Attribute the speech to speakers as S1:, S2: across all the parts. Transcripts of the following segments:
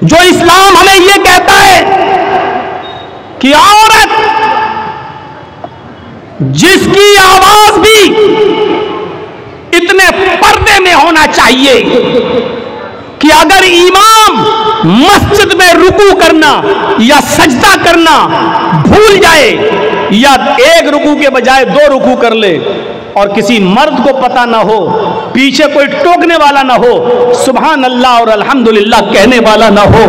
S1: जो इस्लाम हमें यह कहता है कि औरत जिसकी आवाज भी इतने पर्दे में होना चाहिए कि अगर इमाम मस्जिद में रुकू करना या सजदा करना भूल जाए या एक रुकू के बजाय 2 रुकू कर ले और किसी मर्द को पता ना हो, पीछे कोई टोकने वाला ना हो, सुभान अल्लाह और अल्हम्दुलिल्लाह कहने वाला ना हो,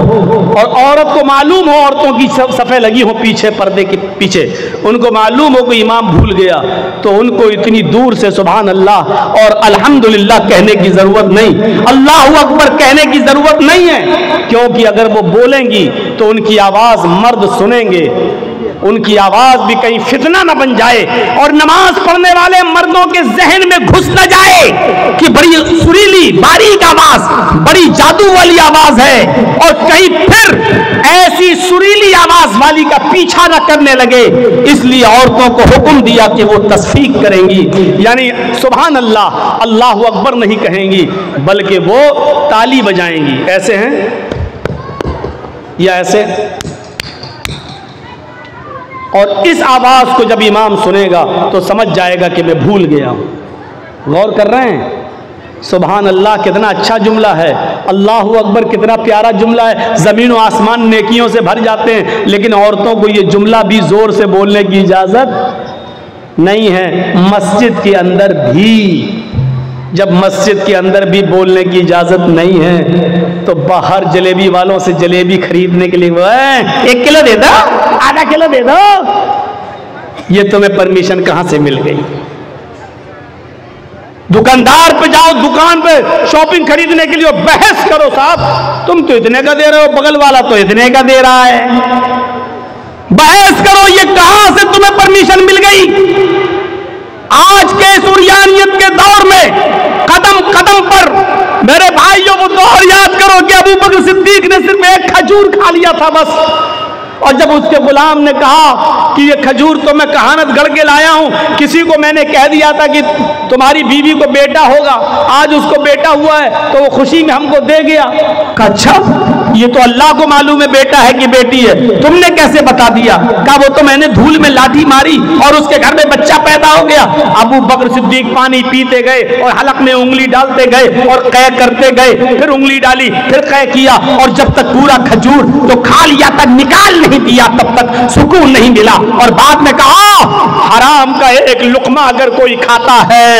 S1: और औरत को मालूम हो, औरतों की सफ़े लगी हो पीछे पर्दे के पीछे, उनको मालूम हो कि इमाम भूल गया, तो उनको इतनी दूर से सुभान अल्लाह और अल्हम्दुलिल्लाह कहने की ज़रूरत नहीं, अल्लाहु अकबर कहने की ज़रूरत नहीं है, क्योंकि अगर वो बोलेंगी तो उनकी आवाज़ मर्द सुनेंगे, उनकी आवाज भी कहीं फितना न बन जाए और नमाज पढ़ने वाले मर्दों के जहन में घुस न जाए कि बड़ी सुरीली बारीक आवाज, बड़ी जादू वाली आवाज है, और कहीं फिर ऐसी सुरीली आवाज वाली का पीछा न करने लगे। इसलिए औरतों को हुक्म दिया कि वो तस्फीक करेंगी, यानी सुभान अल्लाह अल्लाहु अकबर नहीं कहेंगी, बल्कि वो ताली बजाएंगी। ऐसे हैं या ऐसे? और इस आवाज को जब इमाम सुनेगा तो समझ जाएगा कि मैं भूल गया हूं। गौर कर रहे हैं? सुभान अल्लाह कितना अच्छा जुमला है, अल्लाहु अकबर कितना प्यारा जुमला है। ज़मीन और आसमान नेकियों से भर जाते हैं, लेकिन औरतों को ये जुमला भी जोर से बोलने की इजाज़त नहीं है। मस्जिद के अंदर भी, जब मस्जिद के अंदर भी बोलने की इजाज़त नहीं है तो बाहर जलेबी वालों से जलेबी खरीदने के लिए 1 किलो दे दो, आधा किलो दे दो, ये तुम्हें परमिशन कहां से मिल गई? दुकानदार पे जाओ, दुकान पे शॉपिंग खरीदने के लिए बहस करो, साहब तुम तो इतने का दे रहे हो, बगल वाला तो इतने का दे रहा है, बहस करो, ये कहां से तुम्हें परमिशन मिल गई? आज के सुरियानियत के दौर में कदम कदम पर मेरे भाइयों वो दौर याद करो कि अबू बकर सिद्दीक ने सिर्फ 1 खजूर खा लिया था बस, और जब उसके गुलाम ने कहा कि ये खजूर तो मैं कहानत गढ़ के लाया हूं, किसी को मैंने कह दिया था कि तुम्हारी बीवी को बेटा होगा, आज उसको बेटा हुआ है तो वो खुशी में हमको दे गया। अच्छा, ये तो अल्लाह को मालूम है बेटा है कि बेटी है, तुमने कैसे बता दिया? कहा वो तो मैंने धूल में लाठी मारी और उसके घर में बच्चा पैदा हो गया। अबू बकर सिद्दीक पानी पीते गए और हलक में उंगली डालते गए और कै करते गए, फिर उंगली डाली, फिर कै किया, और जब तक पूरा खजूर तो खा लिया तक निकाल नहीं दिया तब तक सुकून नहीं मिला। और बाद में कहा हराम का 1 लुकमा अगर कोई खाता है,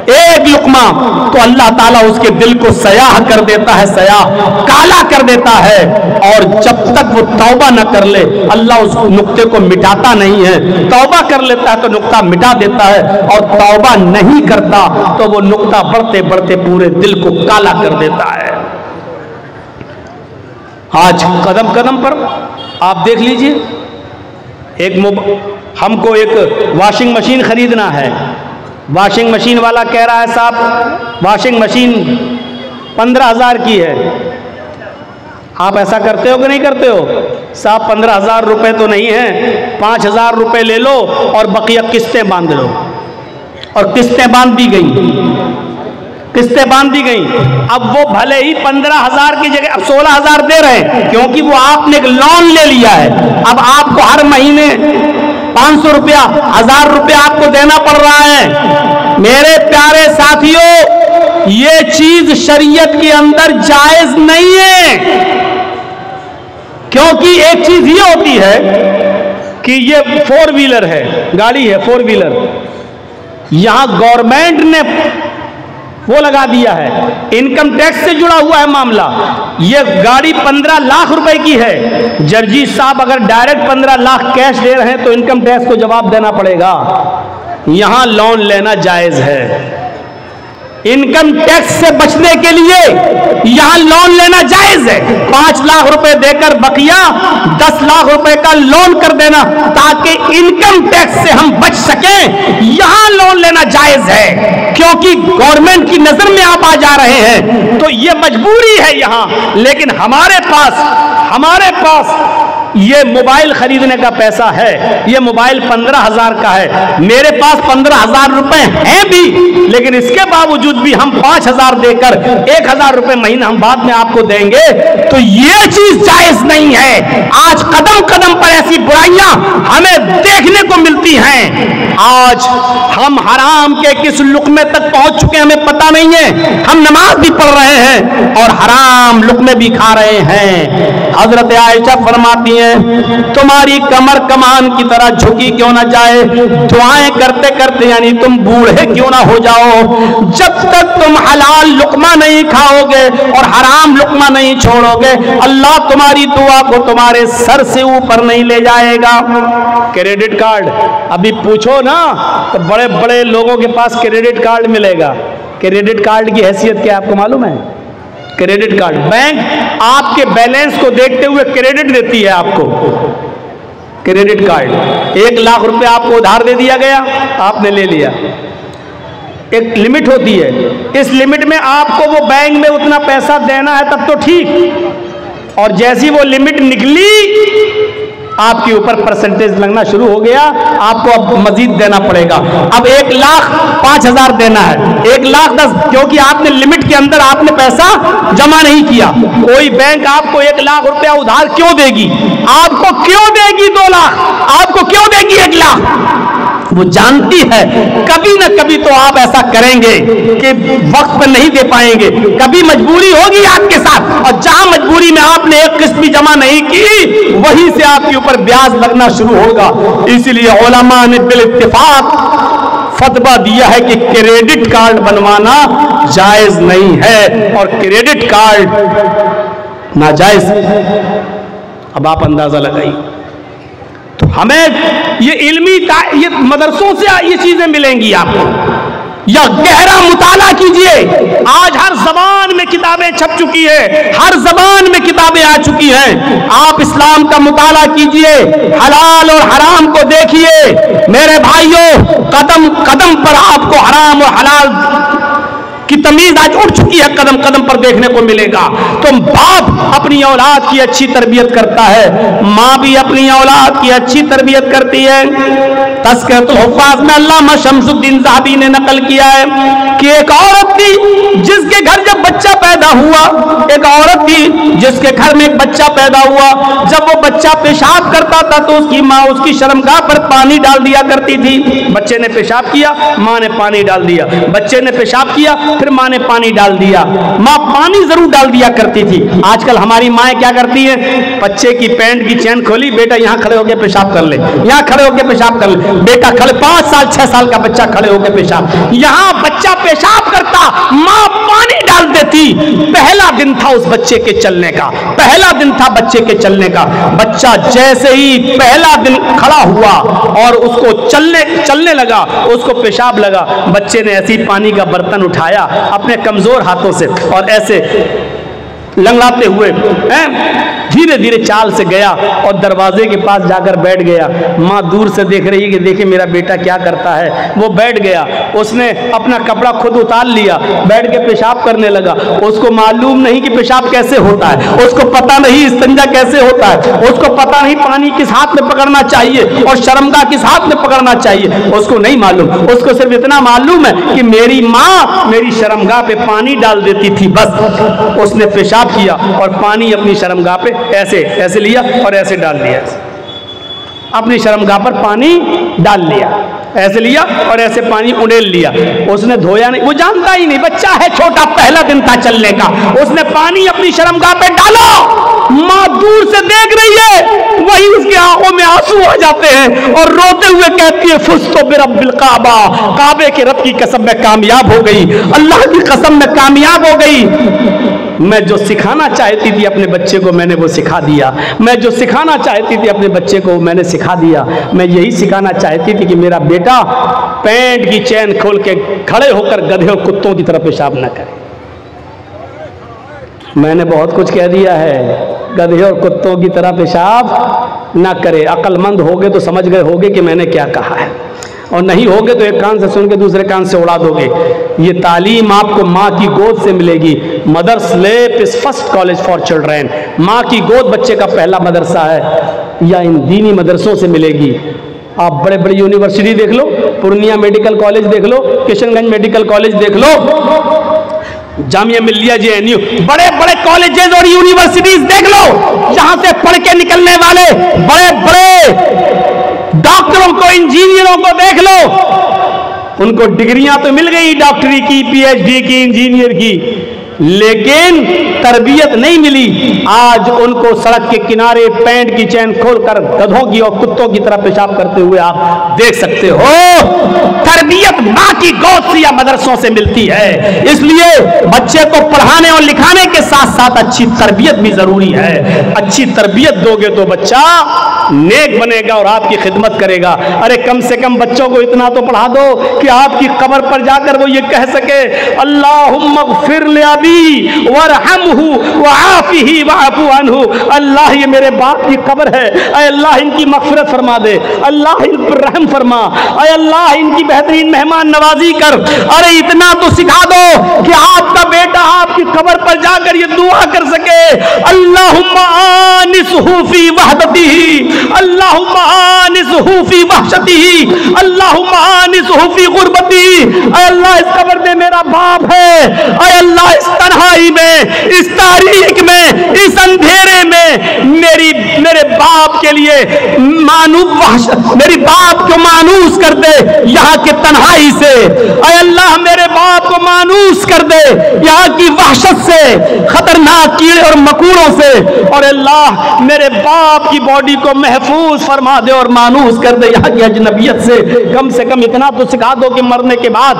S1: 1 लुकमा, तो अल्लाह ताला उसके दिल को सयाह कर देता है, सयाह काला कर देता है, और जब तक वो तौबा न कर ले अल्लाह उस नुक्ते को मिटाता नहीं है। तौबा कर लेता है तो नुक्ता मिटा देता है, और तौबा नहीं करता तो वो नुक्ता बढ़ते बढ़ते पूरे दिल को काला कर देता है। आज कदम कदम पर आप देख लीजिए, हमको एक वॉशिंग मशीन खरीदना है, वॉशिंग मशीन वाला कह रहा है साहब वॉशिंग मशीन 15,000 की है। आप ऐसा करते हो कि नहीं करते हो? साहब 15,000 रुपये तो नहीं है, 5,000 रुपये ले लो और बकिया किस्तें बांध लो। और किस्तें बांध दी गई, किस्तें बांध दी गई। अब वो भले ही 15,000 की जगह अब 16,000 दे रहे हैं, क्योंकि वो आपने एक लोन ले लिया है। अब आपको हर महीने 500 रुपया, 1000 रुपया आपको देना पड़ रहा है। मेरे प्यारे साथियों, ये चीज शरीयत के अंदर जायज नहीं है, क्योंकि एक चीज ये होती है कि ये 4 व्हीलर है, गाड़ी है 4 व्हीलर, यहां गवर्नमेंट ने वो लगा दिया है, इनकम टैक्स से जुड़ा हुआ है मामला। ये गाड़ी 15 लाख रुपए की है, जर्जी साहब अगर डायरेक्ट 15 लाख कैश दे रहे हैं तो इनकम टैक्स को जवाब देना पड़ेगा। यहां लोन लेना जायज है, इनकम टैक्स से बचने के लिए यहां लोन लेना जायज है। 5 लाख रुपए देकर बकिया 10 लाख रुपए का लोन कर देना ताकि इनकम टैक्स से हम बच सकें, यहां लोन लेना जायज है, क्योंकि गवर्नमेंट की नजर में आप आ जा रहे हैं तो ये मजबूरी है यहां। लेकिन हमारे पास ये मोबाइल खरीदने का पैसा है, ये मोबाइल 15,000 का है, मेरे पास 15,000 रुपए हैं भी, लेकिन इसके बावजूद भी हम 5,000 देकर 1,000 रुपए महीना हम बाद में आपको देंगे, तो ये चीज जायज नहीं है। आज कदम कदम पर ऐसी बुराइयां हमें देखने को मिलती हैं। आज हम हराम के किस लुक़मे तक पहुंच चुके हैं हमें पता नहीं है। हम नमाज भी पढ़ रहे हैं और हराम लुक़मे भी खा रहे हैं। हजरत आयशा फरमाती हैं, तुम्हारी कमर कमान की तरह झुकी क्यों ना जाए, दुआएं करते करते यानी तुम बूढ़े क्यों ना हो जाओ, जब तक तुम हलाल लुक़मा नहीं खाओगे और हराम लुक़मा नहीं छोड़ोगे, अल्लाह तुम्हारी दुआ को तुम्हारे सर से ऊपर नहीं ले जाएगा। क्रेडिट कार्ड अभी पूछो ना तो बड़े बड़े लोगों के पास क्रेडिट कार्ड मिलेगा। क्रेडिट कार्ड की हैसियत क्या आपको मालूम है? क्रेडिट कार्ड, बैंक आपके बैलेंस को देखते हुए क्रेडिट देती है आपको। क्रेडिट कार्ड 1 लाख रुपए आपको उधार दे दिया गया, आपने ले लिया। एक लिमिट होती है, इस लिमिट में आपको वो बैंक में उतना पैसा देना है तब तो ठीक, और जैसी वो लिमिट निकली आपके ऊपर परसेंटेज लगना शुरू हो गया, आपको अब मजीद देना पड़ेगा। अब 1,05,000 देना है, 1,10,000, क्योंकि आपने लिमिट के अंदर आपने पैसा जमा नहीं किया। कोई बैंक आपको 1 लाख रुपया उधार क्यों देगी? आपको क्यों देगी 2 लाख? आपको क्यों देगी 1 लाख? वो जानती है कभी ना कभी तो आप ऐसा करेंगे कि वक्त पर नहीं दे पाएंगे, कभी मजबूरी होगी आपके साथ, और जहां मजबूरी में आपने एक किस्त भी जमा नहीं की वहीं से आपके ऊपर ब्याज लगना शुरू होगा। इसीलिए उलमा ने बिल इत्तिफाक फतवा दिया है कि क्रेडिट कार्ड बनवाना जायज नहीं है और क्रेडिट कार्ड नाजायज। अब आप अंदाजा लगाइए, तो हमें ये इल्मी ये मदरसों से ये चीजें मिलेंगी आपको, या गहरा मुताला कीजिए। आज हर जबान में किताबें छप चुकी है, हर जबान में किताबें आ चुकी हैं। आप इस्लाम का मुताला कीजिए, हलाल और हराम को देखिए। मेरे भाइयों, कदम कदम पर आपको हराम और हलाल की तमीज आज उठ चुकी है, कदम कदम पर देखने को मिलेगा। तो बाप अपनी औलाद की अच्छी तरबियत करता है, माँ भी अपनी औलाद की अच्छी तरबियत करती है। तज़किरतुल हुफ़्फ़ाज़ में अल्लामा शम्सुद्दीन ज़हाबी ने नकल किया है कि एक औरत थी जिसके घर जब बच्चा पैदा हुआ, एक औरत थी जिसके घर में एक बच्चा पैदा हुआ, जब वो बच्चा पेशाब करता था तो उसकी माँ उसकी शर्मगाह पर पानी डाल दिया करती थी। बच्चे ने पेशाब किया, माँ ने पानी डाल दिया, बच्चे ने पेशाब किया, फिर माँ ने पानी डाल दिया। माँ पानी जरूर डाल दिया करती थी। आजकल हमारी माएँ क्या करती है, बच्चे की पैंट की चैन खोली, बेटा यहाँ खड़े होकर पेशाब कर ले, यहाँ खड़े होकर पेशाब कर ले, बेटा खड़े, 5 साल 6 साल का बच्चा खड़े होकर पेशाब, यहाँ बच्चा पेशाब करता, माँ पानी डाल देती। पहला दिन था उस बच्चे के चलने का, पहला दिन था बच्चे के चलने का। बच्चा जैसे ही पहला दिन खड़ा हुआ और उसको चलने लगा, उसको पेशाब लगा, बच्चे ने ऐसी पानी का बर्तन उठाया अपने कमजोर हाथों से और ऐसे लंगड़ाते हुए धीरे धीरे चाल से गया और दरवाजे के पास जाकर बैठ गया। माँ दूर से देख रही है कि देखे मेरा बेटा क्या करता है। वो बैठ गया, उसने अपना कपड़ा खुद उतार लिया, बैठ के पेशाब करने लगा। उसको मालूम नहीं कि पेशाब कैसे होता है, उसको पता नहीं इस्तिंजा कैसे होता है, उसको पता नहीं पानी किस हाथ में पकड़ना चाहिए और शर्मगाह किस हाथ में पकड़ना चाहिए, उसको नहीं मालूम। उसको सिर्फ इतना मालूम है कि मेरी माँ मेरी शर्मगाह पे पानी डाल देती थी, बस। उसने पेशाब किया और पानी अपनी शर्मगाह पे ऐसे ऐसे लिया और ऐसे डाल दिया, अपनी शर्मगाह पर पानी डाल लिया, ऐसे लिया और ऐसे पानी उड़ेल लिया। उसने धोया नहीं, वो जानता ही नहीं, बच्चा है छोटा, पहला दिन था चलने का। उसने पानी अपनी शर्मगाह पे डाला, माँ दूर से देख रही है, वही उसकी आंखों में आंसू आ जाते हैं और रोते हुए कहती है, फुज़्तु बिरब्बिल काबा, काबे के रब की कसम में कामयाब हो गई, अल्लाह की कसम में कामयाब हो गई। मैं जो सिखाना चाहती थी अपने बच्चे को मैंने वो सिखा दिया, मैं जो सिखाना चाहती थी अपने बच्चे को मैंने सिखा दिया। मैं यही सिखाना चाहती थी कि मेरा बेटा पैंट की चैन खोल के खड़े होकर गधे और कुत्तों की तरह पेशाब न करे। मैंने बहुत कुछ कह दिया है, गधे और कुत्तों की तरह पेशाब ना करे। अक्लमंद होगे तो समझ गए होगे कि मैंने क्या कहा है। और नहीं होगे तो एक कान से सुन के दूसरे कान से उड़ा दोगे। ये तालीम आपको माँ की गोद से मिलेगी। Mother's lap is first college for children. माँ की गोद बच्चे का पहला मदरसा है, या इन दीनी मदरसों से मिलेगी। आप बड़े बड़े यूनिवर्सिटी देख लो, पूर्णिया मेडिकल कॉलेज देख लो, किशनगंज मेडिकल कॉलेज देख लो, जामिया मिल्लिया JNU, बड़े बड़े कॉलेजेस और यूनिवर्सिटीज देख लो, जहां से पढ़ के निकलने वाले बड़े बड़े डॉक्टरों को, इंजीनियरों को देख लो। उनको डिग्रियां तो मिल गई, डॉक्टरी की, PhD की, इंजीनियर की, लेकिन तरबियत नहीं मिली। आज उनको सड़क के किनारे पैंट की चैन खोलकर गधों की और कुत्तों की तरह पेशाब करते हुए आप देख सकते हो। तरबियत मां की गोद से या मदरसों से मिलती है। इसलिए बच्चे को पढ़ाने और लिखाने के साथ साथ अच्छी तरबियत भी जरूरी है। अच्छी तरबियत दोगे तो बच्चा नेक बनेगा और आपकी खिदमत करेगा। अरे कम से कम बच्चों को इतना तो पढ़ा दो कि आपकी कब्र पर जाकर वो ये कह सके, अल्लाहुम्मा ग़फ़िर ले अबी वरहमहु वआफ़िही वअफ़ु अन्हु। अल्लाह ये मेरे बाप की कब्र है, अय अल्लाह इनकी मग़फ़िरत फरमा दे, अल्लाह इन पर रहम फरमा, अय अल्लाह इनकी बेहतरीन मेहमान नवाजी कर। अरे इतना तो सिखा दो कि आपका बेटा आपकी कब्र पर जाकर ये दुआ कर सके, अल्लाहुम्मा आनिसहु फी वहदतिही, अल्लाहुम्मा आनिसहु फी वहशतिही, अल्लाहुम्मा आनिसहु फी गुरबतिही। अय अल्लाह इस कब्र में मेरा बाप है, अय अल्लाह इस तन्हाई में, इस तारीख में, इस अंधेरे में मेरे बाप के लिए मेरी बाप को मानूस कर दे यहाँ की तन्हाई से। अय अल्लाह मेरे बाप को मानूस कर दे यहाँ की वहशत से, खतरनाक कीड़े और मकोड़ों से। और अल्लाह मेरे बाप की बॉडी को महफूज फरमा दे और मानूस कर दे यहाँ की अजनबियत से कम इतना तो सिखा दो कि मरने के बाद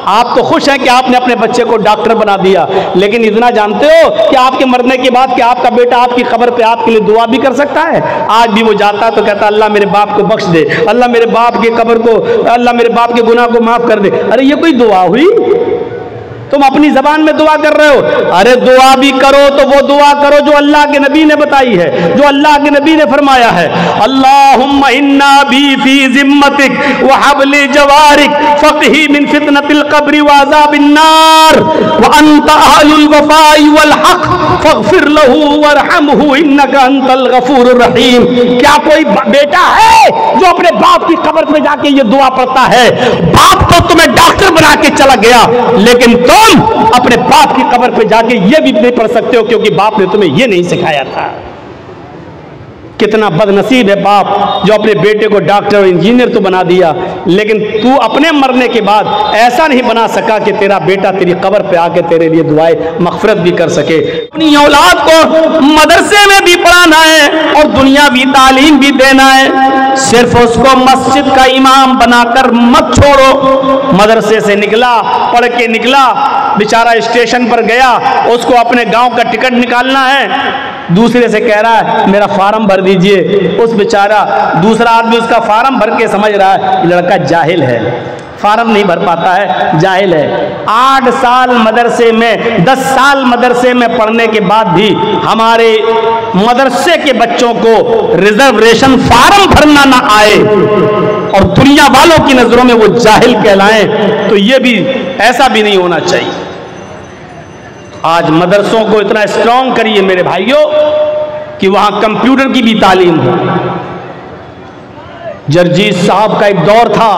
S1: आप तो खुश हैं कि आपने अपने बच्चे को डॉक्टर बना दिया, लेकिन इतना जानते हो कि आपके मरने के बाद कि आपका बेटा आपकी कब्र पे आपके लिए दुआ भी कर सकता है। आज भी वो जाता है तो कहता है अल्लाह मेरे बाप को बख्श दे, अल्लाह मेरे बाप के कब्र को, अल्लाह मेरे बाप के गुनाह को माफ कर दे। अरे ये कोई दुआ हुई? तुम अपनी जबान में दुआ कर रहे हो। अरे दुआ भी करो तो वो दुआ करो जो अल्लाह के नबी ने बताई है, जो अल्लाह के नबी ने फरमाया है, अल्लाहुम्मा इन्ना भी फी जिम्मतिक व हब्ली जवारिक फक़ही मिन फितनतिल क़ब्रि व अज़ाबिन नार व अंता अहलुल वफ़ाई वल हक़ फ़ग़फ़िर लहू वरहमहू इन्नका अंतल गफ़ूरुर रहीम। क्या कोई बेटा है जो अपने बाप की कब्र पे जाके ये दुआ पढ़ता है? बाप तो तुम्हें डॉक्टर बना के चला गया, लेकिन तुम अपने बाप की कब्र पे जाके ये भी नहीं पढ़ सकते हो क्योंकि बाप ने तुम्हें ये नहीं सिखाया था। कितना बदनसीब है बाप जो अपने बेटे को डॉक्टर और इंजीनियर तो बना दिया, लेकिन तू अपने मरने के बाद ऐसा नहीं बना सका कि तेरा बेटा तेरी कब्र पे आके तेरे लिए दुआएं मग़फ़िरत भी कर सके। अपनी औलाद को मदरसे में भी पढ़ाना है और दुनियावी तालीम भी देना है। सिर्फ उसको मस्जिद का इमाम बनाकर मत छोड़ो। मदरसे से निकला, पढ़ के निकला, बेचारा स्टेशन पर गया, उसको अपने गांव का टिकट निकालना है, दूसरे से कह रहा है मेरा फार्म भर दीजिए। उस बेचारा दूसरा आदमी उसका फार्म भर के समझ रहा है लड़का जाहिल है, फार्म नहीं भर पाता है, जाहिल है। 8 साल मदरसे में, 10 साल मदरसे में पढ़ने के बाद भी हमारे मदरसे के बच्चों को रिजर्वेशन फार्म भरना ना आए और दुनिया वालों की नजरों में वो जाहिल कहलाएं, तो ये भी, ऐसा भी नहीं होना चाहिए। आज मदरसों को इतना स्ट्रांग करिए मेरे भाइयों कि वहां कंप्यूटर की भी तालीम हो। जरजीत साहब का एक दौर था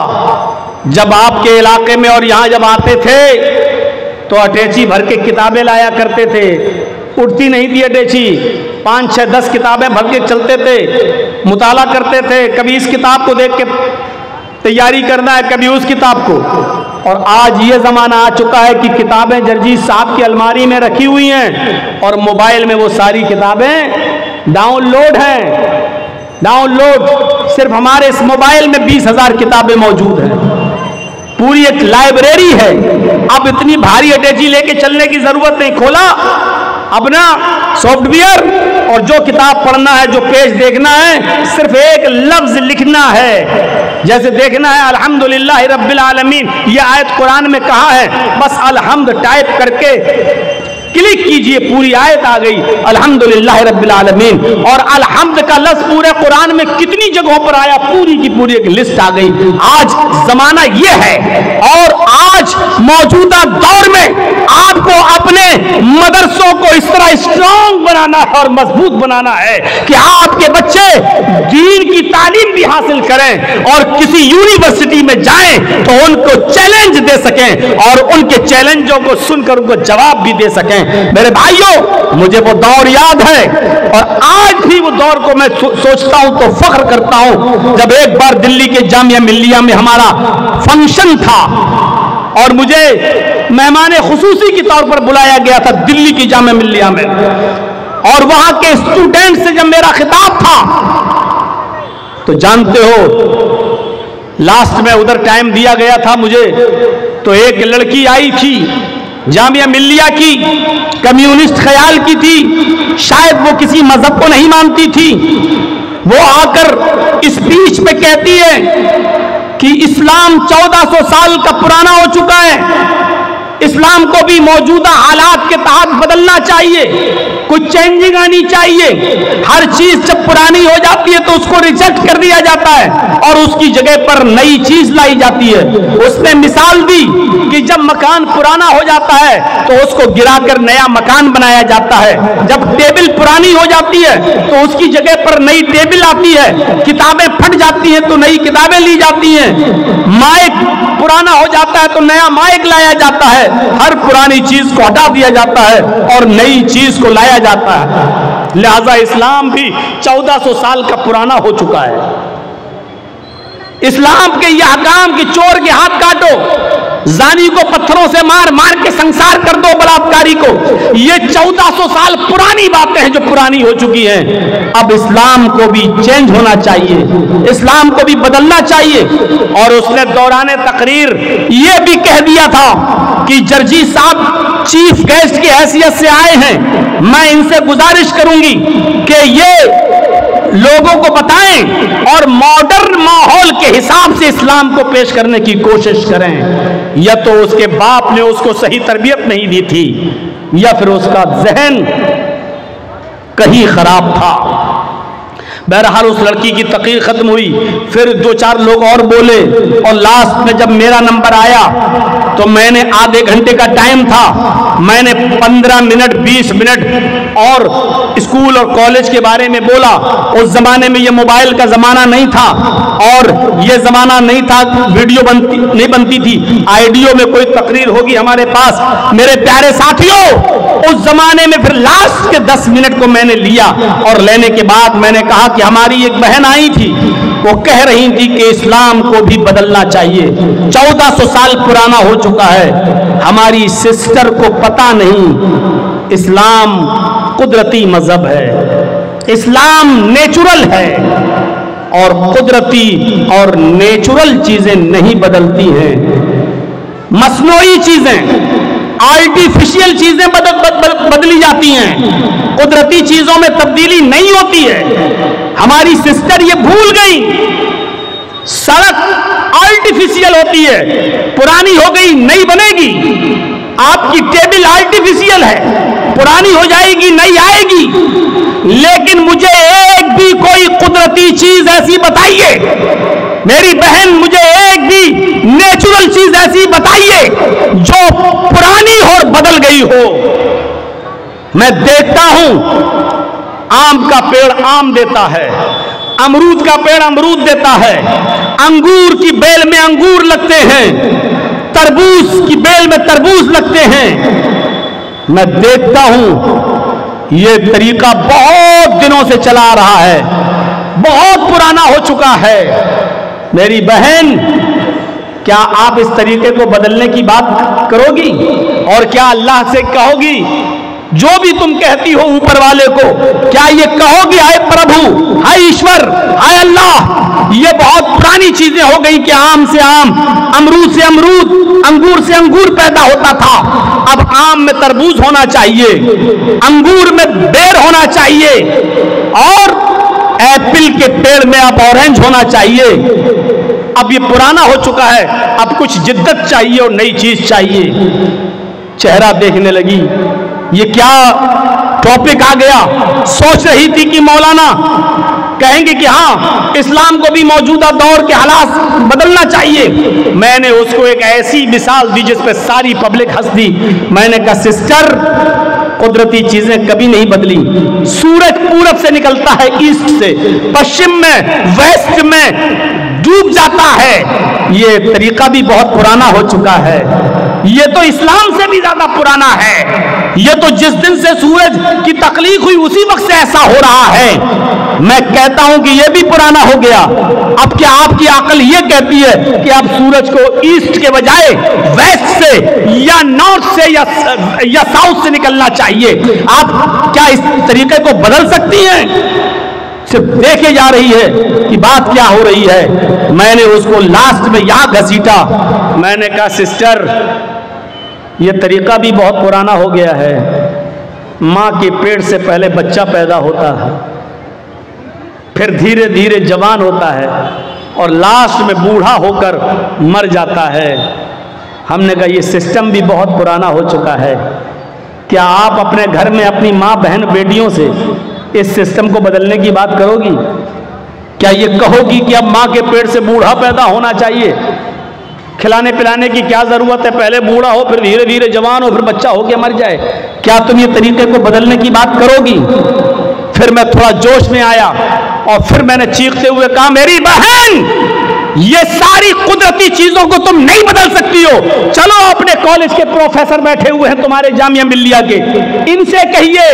S1: जब आपके इलाके में और यहां जब आते थे तो अटैची भर के किताबें लाया करते थे। उठती नहीं थी अटैची, 5, 6, 10 किताबें भर के चलते थे, मुताला करते थे। कभी इस किताब को देख के तैयारी करना है, कभी उस किताब को। और आज ये ज़माना आ चुका है कि किताबें जरजीत साहब की अलमारी में रखी हुई हैं और मोबाइल में वो सारी किताबें डाउनलोड हैं। डाउनलोड सिर्फ हमारे इस मोबाइल में 20,000 किताबें मौजूद हैं, पूरी एक लाइब्रेरी है। अब इतनी भारी अटैची लेके चलने की जरूरत नहीं। खोला अपना सॉफ्टवेयर और जो किताब पढ़ना है, जो पेज देखना है, सिर्फ एक लफ्ज लिखना है। जैसे देखना है अल्हम्दुलिल्लाह रब्बिल आलमीन, ये आयत कुरान में कहा है, बस अलहम्द टाइप करके क्लिक कीजिए, पूरी आयत आ गई, अल्हम्दुलिल्लाह रब्बिल आलमीन। और अलहम्द का लफ्ज पूरे कुरान में कितनी जगहों पर आया, पूरी की पूरी एक लिस्ट आ गई। आज जमाना यह है और आज मौजूदा दौर में आपको अपने मदरसों को इस तरह स्ट्रांग बनाना है और मजबूत बनाना है कि आपके बच्चे दीन की तालीम भी हासिल करें और किसी यूनिवर्सिटी में जाएं तो उनको चैलेंज दे सकें और उनके चैलेंजों को सुनकर उनको जवाब भी दे सकें। मेरे भाइयों, मुझे वो दौर याद है और आज भी वो दौर को मैं सोचता हूं तो फख्र करता हूं, जब एक बार दिल्ली के जामिया मिल्लिया में हमारा फंक्शन था और मुझे मेहमान खुसूसी के तौर पर बुलाया गया था दिल्ली की जामिया मिल्लिया में, और वहां के स्टूडेंट से जब मेरा खिताब था तो जानते हो लास्ट में उधर टाइम दिया गया था मुझे, तो एक लड़की आई थी जामिया मिल्लिया की, कम्युनिस्ट ख्याल की थी, शायद वो किसी मजहब को नहीं मानती थी। वो आकर स्पीच में कहती है कि इस्लाम 1400 साल का पुराना हो चुका है, इस्लाम को भी मौजूदा हालात के तहत बदलना चाहिए, कुछ चेंजिंग आनी चाहिए। हर चीज जब पुरानी हो जाती है तो उसको रिजेक्ट कर दिया जाता है और उसकी जगह पर नई चीज लाई जाती है। उसने मिसाल दी कि जब मकान पुराना हो जाता है तो उसको गिराकर नया मकान बनाया जाता है, जब टेबल पुरानी हो जाती है तो उसकी जगह पर नई टेबल आती है, किताबें फट जाती हैं तो नई किताबें ली जाती हैं, माइक पुराना हो जाता है तो नया माइक लाया जाता है। हर पुरानी चीज को हटा दिया जाता है और नई चीज को लाया जाता है। लिहाजा इस्लाम भी 1400 साल का पुराना हो चुका है। इस्लाम के यह अहकाम कि चोर के हाथ काटो, जानी को पत्थरों से मार मार के संसार कर दो बलात्कारी को, ये 1400 साल पुरानी बातें हैं जो पुरानी हो चुकी हैं। अब इस्लाम को भी चेंज होना चाहिए, इस्लाम को भी बदलना चाहिए। और उसने दौरान तकरीर ये भी कह दिया था कि जर्जी साहब चीफ गेस्ट की हैसियत से आए हैं, मैं इनसे गुजारिश करूंगी कि ये लोगों को बताएं और मॉडर्न माहौल के हिसाब से इस्लाम को पेश करने की कोशिश करें। या तो उसके बाप ने उसको सही तरबियत नहीं दी थी या फिर उसका जहन कहीं खराब था। बहरहाल उस लड़की की तकरीर खत्म हुई, फिर 2-4 लोग और बोले और लास्ट में जब मेरा नंबर आया तो मैंने आधे घंटे का टाइम था, मैंने 15 मिनट 20 मिनट और स्कूल और कॉलेज के बारे में बोला। उस जमाने में ये मोबाइल का जमाना नहीं था और ये जमाना नहीं था वीडियो नहीं बनती थी, आइडियो में कोई तकरीर होगी हमारे पास। मेरे प्यारे साथियों, उस जमाने में फिर लास्ट के 10 मिनट को मैंने लिया और लेने के बाद मैंने कहा कि हमारी एक बहन आई थी, वो कह रही थी कि इस्लाम को भी बदलना चाहिए, 1400 साल पुराना हो चुका है। हमारी सिस्टर को पता नहीं इस्लाम कुदरती मजहब है, इस्लाम नेचुरल है और कुदरती और नेचुरल चीजें नहीं बदलती हैं। मसनूई चीजें, आर्टिफिशियल चीजें बदली जाती हैं, कुदरती चीजों में तब्दीली नहीं होती है। हमारी सिस्टर ये भूल गई, सड़क आर्टिफिशियल होती है, पुरानी हो गई नई बनेगी। आपकी टेबल आर्टिफिशियल है, पुरानी हो जाएगी नई आएगी। लेकिन मुझे एक भी कोई कुदरती चीज ऐसी बताइए मेरी बहन, मुझे एक भी नेचुरल चीज ऐसी बताइए जो पुरानी और बदल गई हो। मैं देखता हूं आम का पेड़ आम देता है, अमरूद का पेड़ अमरूद देता है, अंगूर की बेल में अंगूर लगते हैं, तरबूज की बेल में तरबूज लगते हैं। मैं देखता हूं ये तरीका बहुत दिनों से चला आ रहा है, बहुत पुराना हो चुका है। मेरी बहन, क्या आप इस तरीके को बदलने की बात करोगी और क्या अल्लाह से कहोगी जो भी तुम कहती हो ऊपर वाले को, क्या ये कहोगी हाय प्रभु, हाय ईश्वर, हाय अल्लाह, ये बहुत पुरानी चीजें हो गई कि आम से आम, अमरूद से अमरूद, अंगूर से अंगूर पैदा होता था, अब आम में तरबूज होना चाहिए, अंगूर में बेर होना चाहिए और एप्पल के पेड़ में अब ऑरेंज होना चाहिए। अब ये पुराना हो चुका है, अब कुछ जिद्दत चाहिए और नई चीज चाहिए। चेहरा देखने लगी, ये क्या टॉपिक आ गया। सोच रही थी कि मौलाना कहेंगे कि हाँ, इस्लाम को भी मौजूदा दौर के हालात बदलना चाहिए। मैंने उसको एक ऐसी मिसाल दी जिस पे सारी पब्लिक हंस दी। मैंने कहा सिस्टर, कुदरती चीजें कभी नहीं बदली। सूरज पूरब से निकलता है, ईस्ट से, पश्चिम में, वेस्ट में डूब जाता है। ये तरीका भी बहुत पुराना हो चुका है। ये तो इस्लाम से भी ज्यादा पुराना है। ये तो जिस दिन से सूरज की तख्लीक हुई उसी वक्त से ऐसा हो रहा है। मैं कहता हूं कि यह भी पुराना हो गया। अब क्या आपकी अकल यह कहती है कि आप सूरज को ईस्ट के बजाय वेस्ट से या नॉर्थ से या साउथ से निकलना चाहिए? आप क्या इस तरीके को बदल सकती हैं? सिर्फ देखे जा रही है कि बात क्या हो रही है। मैंने उसको लास्ट में यहां घसीटा। मैंने कहा सिस्टर, यह तरीका भी बहुत पुराना हो गया है। मां के पेट से पहले बच्चा पैदा होता है, फिर धीरे धीरे जवान होता है और लास्ट में बूढ़ा होकर मर जाता है। हमने कहा यह सिस्टम भी बहुत पुराना हो चुका है। क्या आप अपने घर में अपनी मां, बहन, बेटियों से इस सिस्टम को बदलने की बात करोगी? क्या ये कहोगी कि अब मां के पेट से बूढ़ा पैदा होना चाहिए? खिलाने पिलाने की क्या जरूरत है? पहले बूढ़ा हो, फिर धीरे धीरे जवान हो, फिर बच्चा हो के मर जाए। क्या तुम ये तरीके को बदलने की बात करोगी? फिर मैं थोड़ा जोश में आया और फिर मैंने चीखते हुए कहा, मेरी बहन, ये सारी कुदरती चीजों को तुम नहीं बदल सकती हो। चलो, अपने कॉलेज के प्रोफेसर बैठे हुए हैं तुम्हारे जामिया मिल्लिया के, इनसे कहिए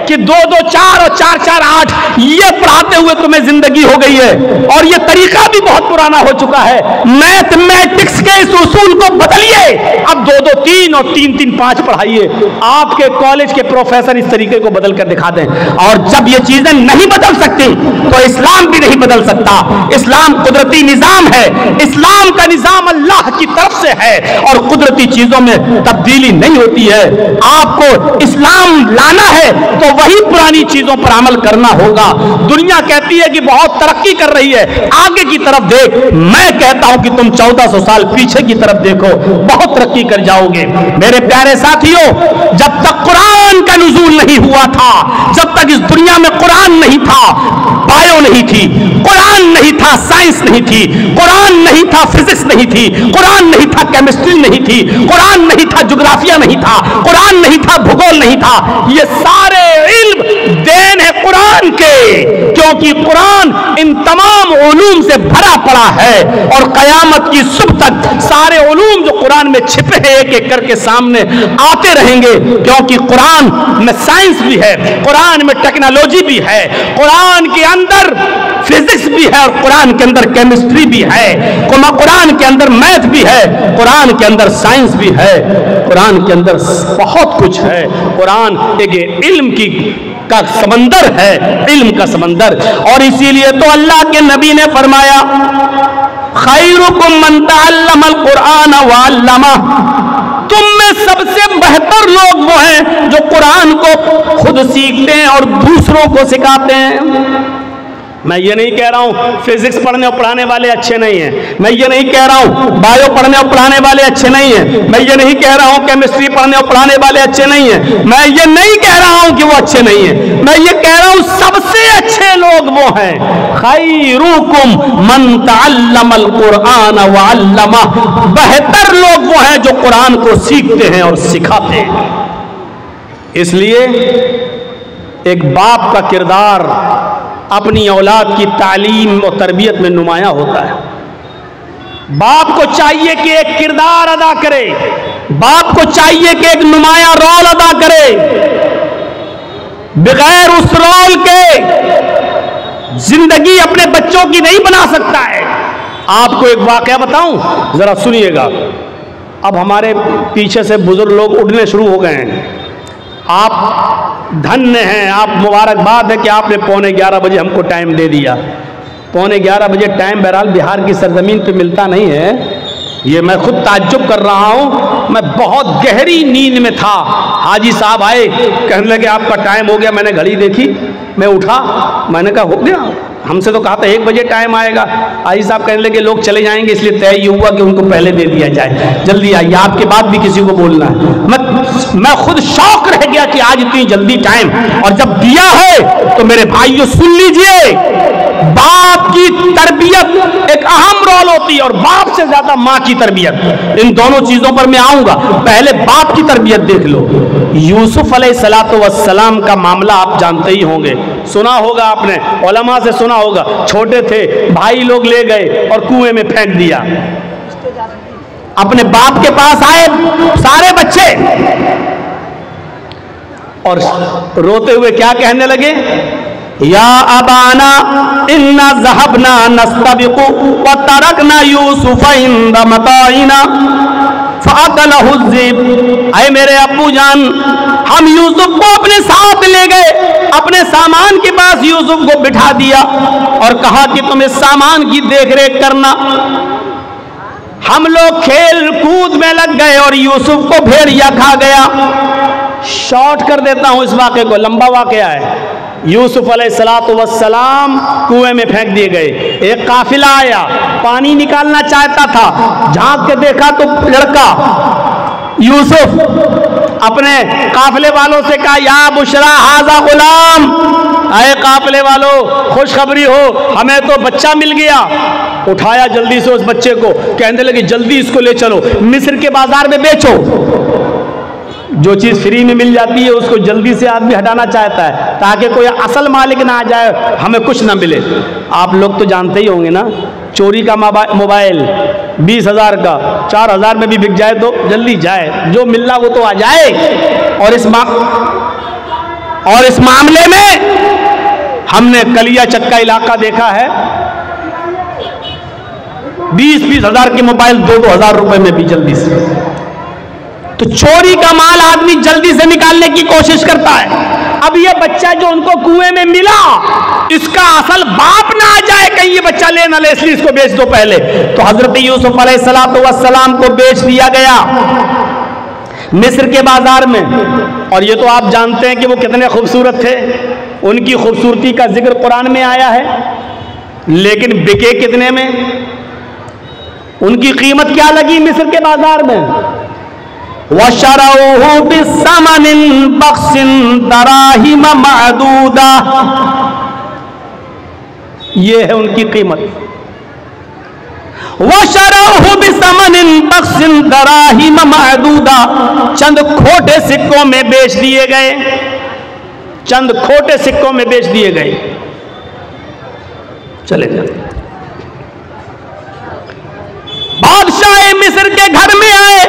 S1: कि 2-2, 4 और 4-4, 8 ये पढ़ाते हुए तुम्हें जिंदगी हो गई है और ये तरीका भी बहुत पुराना हो चुका है। मैथमेटिक्स के इस उसूल को बदलिए। अब 2-2, 3 और 3-3, 5 पढ़ाइए। आपके कॉलेज के प्रोफेसर इस तरीके को बदल कर दिखा दें। और जब ये चीजें नहीं बदल सकती तो इस्लाम भी नहीं बदल सकता। इस्लाम कुदरती निजाम है। इस्लाम का निजाम अल्लाह की तरफ से है और कुदरती चीजों में तब्दीली नहीं होती है। आपको इस्लाम लाना है तो वही पुरानी चीजों पर अमल करना होगा। दुनिया कहती है कि बहुत तरक्की कर रही है, आगे की तरफ देख। मैं कहता हूं कि तुम 1400 साल पीछे की तरफ देखो, बहुत तरक्की कर जाओगे। मेरे प्यारे साथियों, जब तक कुरान का नुज़ूल नहीं हुआ था, जब तक इस दुनिया में कुरान नहीं था, बायो नहीं थी, कुरान नहीं था, साइंस नहीं थी, कुरान नहीं था, फिजिक्स नहीं थी, कुरान नहीं था, केमिस्ट्री नहीं थी, कुरान नहीं था, ज्योग्राफिया नहीं था, कुरान नहीं था, भूगोल नहीं था। ये सारे इल्म देन है कुरान के, क्योंकि कुरान इन तमाम उलूम से भरा पड़ा है और कयामत की सुबह तक सारे उलूम जो कुरान में छिपे हैं एक एक करके सामने आते रहेंगे। क्योंकि कुरान में साइंस भी है, कुरान में टेक्नोलॉजी भी है, कुरान के अंदर फिजिक्स भी है और कुरान के अंदर केमिस्ट्री भी है, कुरान के अंदर मैथ भी है, कुरान के अंदर साइंस भी है, कुरान के अंदर बहुत कुछ है। कुरान एक इल्म की का समंदर है, इल्म का समंदर। और इसीलिए तो अल्लाह के नबी ने फरमाया, खैरुकुम मन तअल्लमल कुरान व अल्लमा, तुम में सबसे बेहतर लोग वो हैं जो कुरान को खुद सीखते हैं और दूसरों को सिखाते हैं। मैं ये नहीं कह रहा हूं फिजिक्स पढ़ने और पढ़ाने वाले अच्छे नहीं हैं, मैं ये नहीं कह रहा हूं बायो पढ़ने और पढ़ाने वाले अच्छे नहीं हैं, मैं ये नहीं कह रहा हूं केमिस्ट्री पढ़ने और पढ़ाने वाले अच्छे नहीं हैं, मैं ये नहीं कह रहा हूं कि वो अच्छे नहीं हैं, मैं ये कह रहा हूं सबसे अच्छे लोग वो हैं। खैरुकुम मन तअल्लमल कुरान व अल्लमा, बेहतर लोग वो हैं जो कुरान को सीखते हैं और सिखाते हैं। इसलिए एक बाप का किरदार अपनी औलाद की तालीम और तरबियत में नुमाया होता है। बाप को चाहिए कि एक किरदार अदा करे, बाप को चाहिए कि एक नुमाया रोल अदा करे। बगैर उस रोल के जिंदगी अपने बच्चों की नहीं बना सकता है। आपको एक वाकया बताऊं, जरा सुनिएगा। अब हमारे पीछे से बुजुर्ग लोग उठने शुरू हो गए हैं। आप धन्य हैं, आप मुबारकबाद है कि आपने 11:15 बजे हमको टाइम दे दिया। 11:15 बजे टाइम बहरहाल बिहार की सरजमीन पे मिलता नहीं है। ये मैं खुद ताज्जुब कर रहा हूँ। मैं बहुत गहरी नींद में था, हाजी साहब आए, कहने लगे आपका टाइम हो गया। मैंने घड़ी देखी, मैं उठा, मैंने कहा हो गया। हमसे तो कहा था 1 बजे टाइम आएगा, आई साहब कहने लगे लोग चले जाएंगे, इसलिए तय ये हुआ कि उनको पहले दे दिया जाए, जल्दी आइए, आपके बाद भी किसी को बोलना है। मैं खुद शौक रह गया कि आज इतनी जल्दी टाइम, और जब दिया है तो मेरे भाइयों सुन लीजिए, बाप की तरबियत एक अहम रोल होती है, और बाप से ज्यादा माँ की तरबियत। इन दोनों चीजों पर मैं आऊंगा, पहले बाप की तरबियत देख लो। यूसुफ अलैहिस्सलातु वस्सलाम का मामला आप जानते ही होंगे, सुना होगा आपने, उलमा से सुना होगा। छोटे थे, भाई लोग ले गए और कुएं में फेंक दिया। अपने बाप के पास आए सारे बच्चे और रोते हुए क्या कहने लगे, या अबाना इन्ना ज़हबना नस्तबिकु व तरकना यूसुफ इंद मताइना फ़अकलहु ज़िब। अय मेरे अब्बू जान, हम यूसुफ को अपने साथ ले गए, अपने सामान के पास यूसुफ को बिठा दिया और कहा कि तुम इस सामान की देखरेख करना। हम लोग खेल कूद में लग गए और यूसुफ को भेड़िया खा गया। शॉर्ट कर देता हूं इस वाक़े को, लंबा वाक़या है। यूसुफ अलैहिस्सलातु वस्सलाम कुएं में फेंक दिए गए। एक काफिला आया, पानी निकालना चाहता था, झांक के देखा तो लड़का यूसुफ अपने काफिले वालों से कहा, या बुशरा हाजा गुलाम, आए काफिले वालों खुशखबरी हो, हमें तो बच्चा मिल गया। उठाया जल्दी से उस बच्चे को, कहने लगे जल्दी इसको ले चलो, मिस्र के बाजार में बेचो। जो चीज़ फ्री में मिल जाती है उसको जल्दी से आदमी हटाना चाहता है ताकि कोई असल मालिक ना आ जाए, हमें कुछ ना मिले। आप लोग तो जानते ही होंगे ना, चोरी का मोबाइल 20,000 का 4,000 में भी बिक जाए तो जल्दी जाए, जो मिल रहा वो तो आ जाए। और इस मामले में हमने कलिया चक्का इलाका देखा है, 20-20 हज़ार के मोबाइल 2-2 हज़ार रुपए में भी जल्दी से। तो चोरी का माल आदमी जल्दी से निकालने की कोशिश करता है। अब ये बच्चा जो उनको कुएं में मिला, इसका असल बाप ना आ जाए कहीं ये बच्चा ले ना ले, इसलिए इसको बेच दो पहले। तो हजरत यूसुफ अलैहिस्सलातु वस्सलाम को बेच दिया गया मिस्र के बाजार में। और ये तो आप जानते हैं कि वो कितने खूबसूरत थे, उनकी खूबसूरती का जिक्र कुरान में आया है, लेकिन बिके कितने में, उनकी कीमत क्या लगी मिस्र के बाजार में। वशरऊहु बिस्समनिन बख्सिन दराहिम मअदूदा, ये है उनकी कीमत। वशरऊहु बिस्समनिन बख्सिन दराहिम मअदूदा, चंद खोटे सिक्कों में बेच दिए गए, चंद खोटे सिक्कों में बेच दिए गए। चले जाते, बादशाह मिस्र के घर में आए।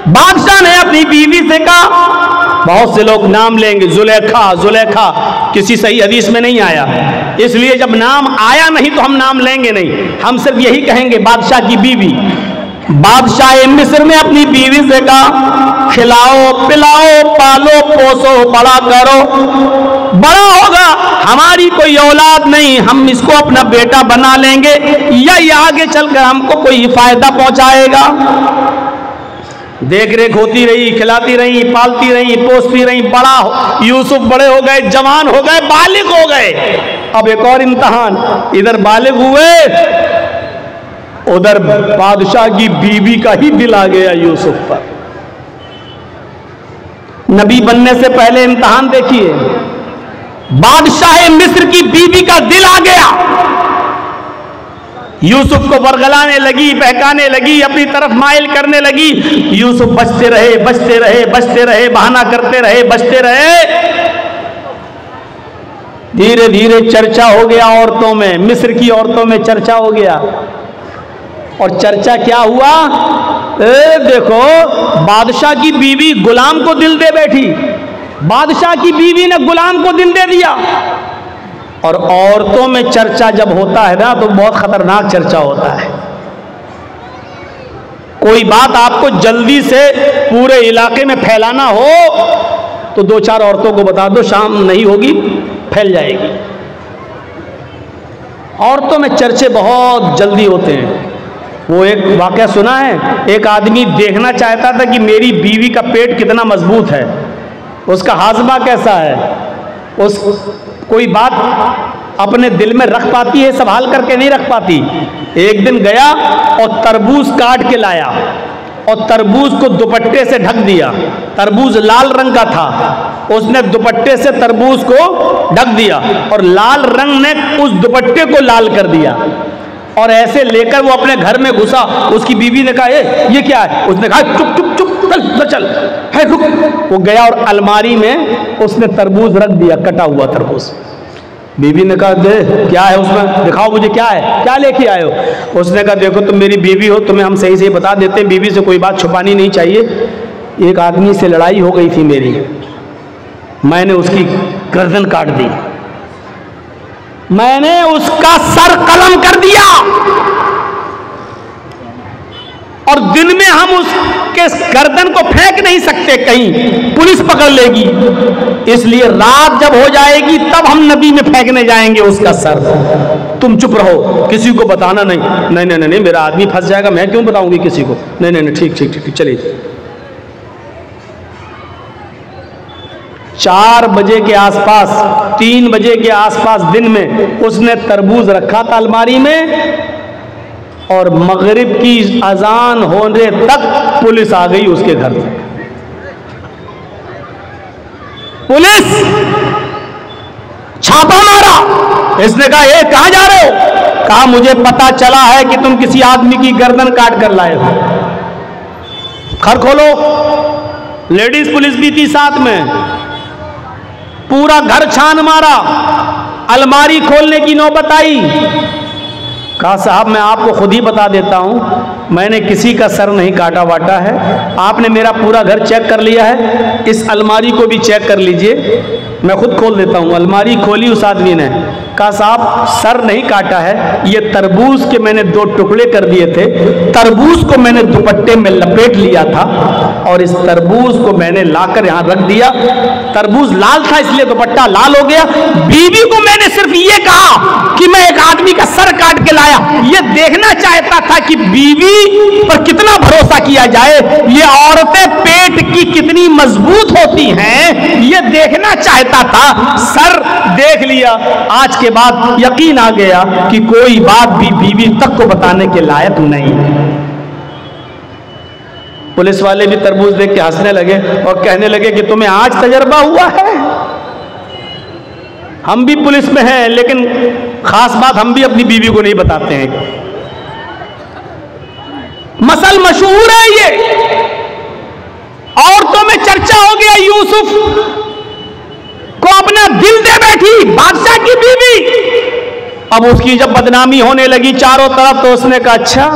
S1: बादशाह ने अपनी बीवी से कहा, बहुत से लोग नाम लेंगे, जुलेखा जुलेखा, किसी सही हदीस में नहीं आया, इसलिए जब नाम आया नहीं तो हम नाम लेंगे नहीं, हम सिर्फ यही कहेंगे बादशाह की बीवी। बादशाह मिस्र ने अपनी बीवी से कहा, खिलाओ पिलाओ पालो पोसो बड़ा करो, बड़ा होगा, हमारी कोई औलाद नहीं, हम इसको अपना बेटा बना लेंगे, या ये आगे चलकर हमको कोई फायदा पहुंचाएगा। देख रेख होती रही, खिलाती रही, पालती रही, पोसती रही, बड़ा यूसुफ बड़े हो गए, जवान हो गए, बालिग हो गए। अब एक और इम्तहान, इधर बालिग हुए, उधर बादशाह की बीवी का ही दिल आ गया यूसुफ पर। नबी बनने से पहले इम्तहान देखिए, बादशाह मिस्र की बीवी का दिल आ गया, यूसुफ को बरगलाने लगी, बहकाने लगी, अपनी तरफ माइल करने लगी। यूसुफ बचते रहे, बचते रहे, बचते रहे, बहाना करते रहे, बचते रहे। धीरे धीरे चर्चा हो गया औरतों में, मिस्र की औरतों में चर्चा हो गया। और चर्चा क्या हुआ, देखो बादशाह की बीवी गुलाम को दिल दे बैठी, बादशाह की बीवी ने गुलाम को दिल दे दिया। और औरतों में चर्चा जब होता है ना तो बहुत खतरनाक चर्चा होता है। कोई बात आपको जल्दी से पूरे इलाके में फैलाना हो तो 2-4 औरतों को बता दो, शाम नहीं होगी फैल जाएगी। औरतों में चर्चे बहुत जल्दी होते हैं। वो एक वाकया सुना है, एक आदमी देखना चाहता था कि मेरी बीवी का पेट कितना मजबूत है, उसका हाजमा कैसा है, उस कोई बात अपने दिल में रख पाती है, संभाल करके नहीं रख पाती। एक दिन गया और तरबूज काट के लाया और तरबूज को दुपट्टे से ढक दिया। तरबूज लाल रंग का था, उसने दुपट्टे से तरबूज को ढक दिया और लाल रंग ने उस दुपट्टे को लाल कर दिया। और ऐसे लेकर वो अपने घर में घुसा। उसकी बीवी ने कहा ये क्या है? उसने कहा चुप चुप चुप, चल चल है रुक। वो गया और अलमारी में उसने तरबूज रख दिया, कटा हुआ तरबूज। बीवी ने कहा दे क्या है उसमें, दिखाओ मुझे क्या है, क्या लेके आए हो? उसने कहा देखो तुम मेरी बीवी हो, तुम्हें हम सही सही बता देते हैं, बीवी से कोई बात छुपानी नहीं चाहिए। एक आदमी से लड़ाई हो गई थी मेरी, मैंने उसकी गर्दन काट दी, मैंने उसका सर कलम कर दिया और दिन में हम उसके गर्दन को फेंक नहीं सकते, कहीं पुलिस पकड़ लेगी, इसलिए रात जब हो जाएगी तब हम नदी में फेंकने जाएंगे उसका सर। तुम चुप रहो, किसी को बताना नहीं। नहीं नहीं नहीं, मेरा आदमी फंस जाएगा, मैं क्यों बताऊंगी किसी को? नहीं नहीं नहीं, ठीक ठीक ठीक, चलिए। 4 बजे के आसपास, 3 बजे के आसपास दिन में उसने तरबूज रखा था अलमारी में और मगरिब की अजान होने तक पुलिस आ गई उसके घर में। पुलिस छापा मारा। इसने कहा ये कहां जा रहे हो? कहा मुझे पता चला है कि तुम किसी आदमी की गर्दन काट कर लाए हो। घर खोलो। लेडीज पुलिस भी थी साथ में। पूरा घर छान मारा, अलमारी खोलने की नौबत आई। कहा साहब मैं आपको खुद ही बता देता हूं, मैंने किसी का सर नहीं काटा वाटा है, आपने मेरा पूरा घर चेक कर लिया है, इस अलमारी को भी चेक कर लीजिए, मैं खुद खोल देता हूं। अलमारी खोली उस आदमी ने। कहा साहब सर नहीं काटा है, ये तरबूज के मैंने 2 टुकड़े कर दिए थे, तरबूज को मैंने दुपट्टे में लपेट लिया था और इस तरबूज को मैंने लाकर यहां रख दिया। तरबूज लाल था इसलिए दुपट्टा लाल हो गया। बीवी को मैंने सिर्फ ये कहा कि मैं एक आदमी का सर काट के लाया। ये देखना चाहता था कि बीवी पर कितना भरोसा किया जाए, ये औरतें पेट की कितनी मजबूत होती हैं, ये देखना चाहता था। सर देख लिया, आज के बाद यकीन आ गया कि कोई बात भी बीवी तक को बताने के लायक नहीं। पुलिस वाले भी तरबूज देख के हंसने लगे और कहने लगे कि तुम्हें आज तजर्बा हुआ है। हम भी पुलिस में हैं, लेकिन खास बात हम भी अपनी बीवी को नहीं बताते हैं। मसल मशहूर है ये, औरतों में चर्चा हो गया। यूसुफ को अपना दिल दे बैठी बादशाह की बीवी। अब उसकी जब बदनामी होने लगी चारों तरफ, तो उसने कहा अच्छा,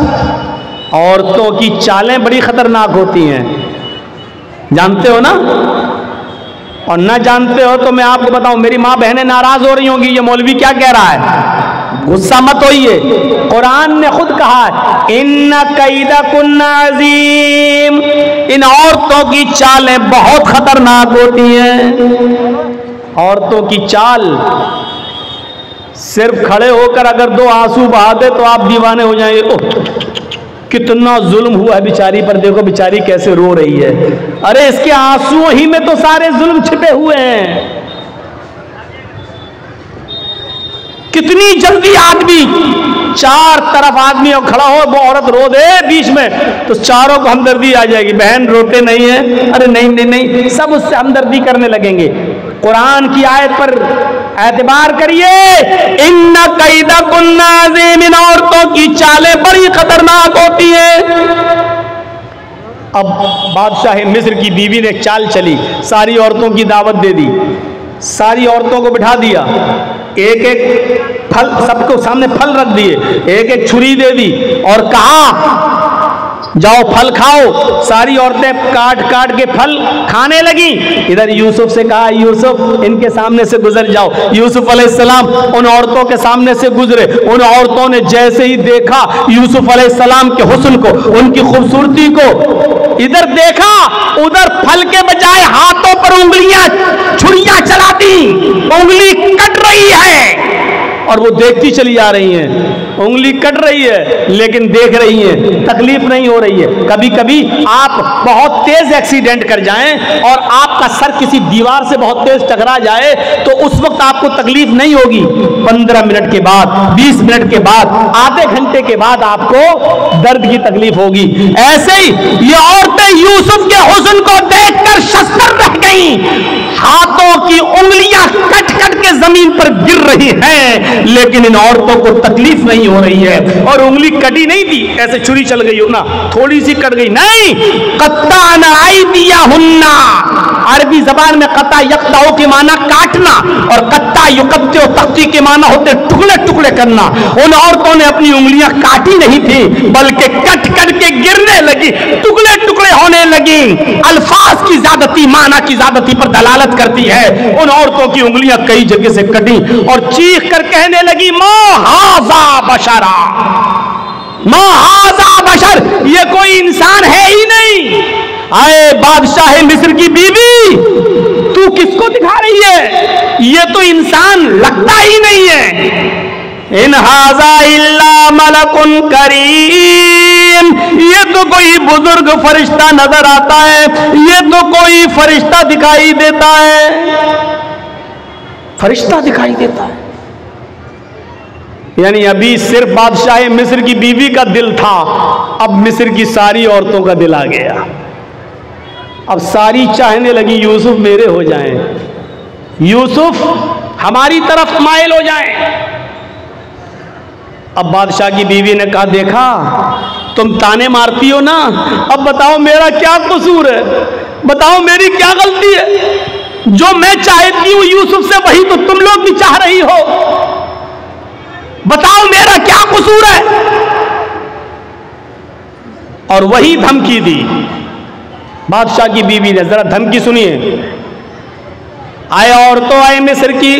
S1: औरतों की चालें बड़ी खतरनाक होती हैं, जानते हो ना? और ना जानते हो तो मैं आपको बताऊं, मेरी माँ बहनें नाराज हो रही होंगी, ये मौलवी क्या कह रहा है, गुस्सा मत होइए। कुरान ने खुद कहा है इन्ना कैदकुन्ना अज़ीम, इन औरतों की चालें बहुत खतरनाक होती हैं। औरतों की चाल, सिर्फ खड़े होकर अगर 2 आंसू बहा दे तो आप दीवाने हो जाएंगे। ओह कितना जुल्म हुआ है बेचारी पर, देखो बेचारी कैसे रो रही है। अरे इसके आंसुओं ही में तो सारे जुल्म छिपे हुए हैं। कितनी जल्दी आदमी, 4 तरफ आदमी और खड़ा हो, वो औरत रो दे बीच में तो चारों को हमदर्दी आ जाएगी। बहन रोते नहीं है, अरे नहीं नहीं नहीं, सब उससे हमदर्दी करने लगेंगे। कुरान की आयत पर एतबार करिए, इन्ना कैदकुन्ना अज़ीम, इन औरतों की चालें बड़ी खतरनाक होती हैं। अब बादशाह मिस्र की बीवी ने चाल चली, सारी औरतों की दावत दे दी, सारी औरतों को बिठा दिया, एक एक फल सबको सामने फल रख दिए, एक एक छुरी दे दी और कहा जाओ फल खाओ। सारी औरतें काट काट के फल खाने लगी। इधर यूसुफ से कहा यूसुफ इनके सामने से गुजर जाओ। यूसुफ अलैहिस्सलाम उन औरतों के सामने से गुजरे। उन औरतों ने जैसे ही देखा यूसुफ अलैहिस्सलाम के हुस्न को, उनकी खूबसूरती को, इधर देखा उधर फल के बजाय हाथों पर उंगलियां, छुरियां चला दी, उंगली कट रही है और वो देखती चली जा रही हैं। उंगली कट रही है लेकिन देख रही है, तकलीफ नहीं हो रही है। कभी कभी आप बहुत तेज एक्सीडेंट कर जाएं और आपका सर किसी दीवार से बहुत तेज टकरा जाए तो उस वक्त आपको तकलीफ नहीं होगी। 15 मिनट के बाद, 20 मिनट के बाद, आधे घंटे के बाद आपको दर्द की तकलीफ होगी। ऐसे ही ये औरतें यूसुफ के हुस्न को देखकर शस्त्र रह गई, हाथों की उंगलियां कट कट के जमीन पर गिर रही हैं, लेकिन इन औरतों को तकलीफ नहीं हो रही है। और उंगली कटी नहीं थी, ऐसे छुरी चल गई हो ना, थोड़ी सी कट गई, नहीं, कत्ता न आई दिया हुन्ना। अरबी जबान में कत्ता यक्ताओ के माना काटना और कत्ता युकत्ते तख्ती के माना होते टुकड़े टुकड़े करना। उन औरतों ने अपनी उंगलियां काटी नहीं थी बल्कि कट कट के गिरने लगी, टुकड़े टुकड़े होने लगी। अल्फाज की ज्यादती माना की ज्यादती पर दलालत करती है। उन औरतों की उंगलियां कई जगह से कटी और चीख कर कहने लगी, मा हाजा बशरा, मा हाजा बशर, ये कोई इंसान है ही नहीं। आए बादशाह मिस्र की बीवी, तू किसको दिखा रही है? ये तो इंसान लगता ही नहीं है। इन हाजा इल्ला मलकुन करीम, ये तो कोई बुजुर्ग फरिश्ता नजर आता है, ये तो कोई फरिश्ता दिखाई देता है, फरिश्ता दिखाई देता है। यानी अभी सिर्फ बादशाह मिस्र की बीवी का दिल था, अब मिस्र की सारी औरतों का दिल आ गया। अब सारी चाहने लगी यूसुफ मेरे हो जाएं, यूसुफ हमारी तरफ माइल हो जाएं। अब बादशाह की बीवी ने कहा, देखा तुम ताने मारती हो ना, अब बताओ मेरा क्या कसूर है, बताओ मेरी क्या गलती है? जो मैं चाहती हूं यूसुफ से वही तो तुम लोग भी चाह रही हो, बताओ मेरा क्या कसूर है? और वही धमकी दी बादशाह की बीवी ने। जरा धमकी सुनिए। आए औरतों, आए मिस्र की,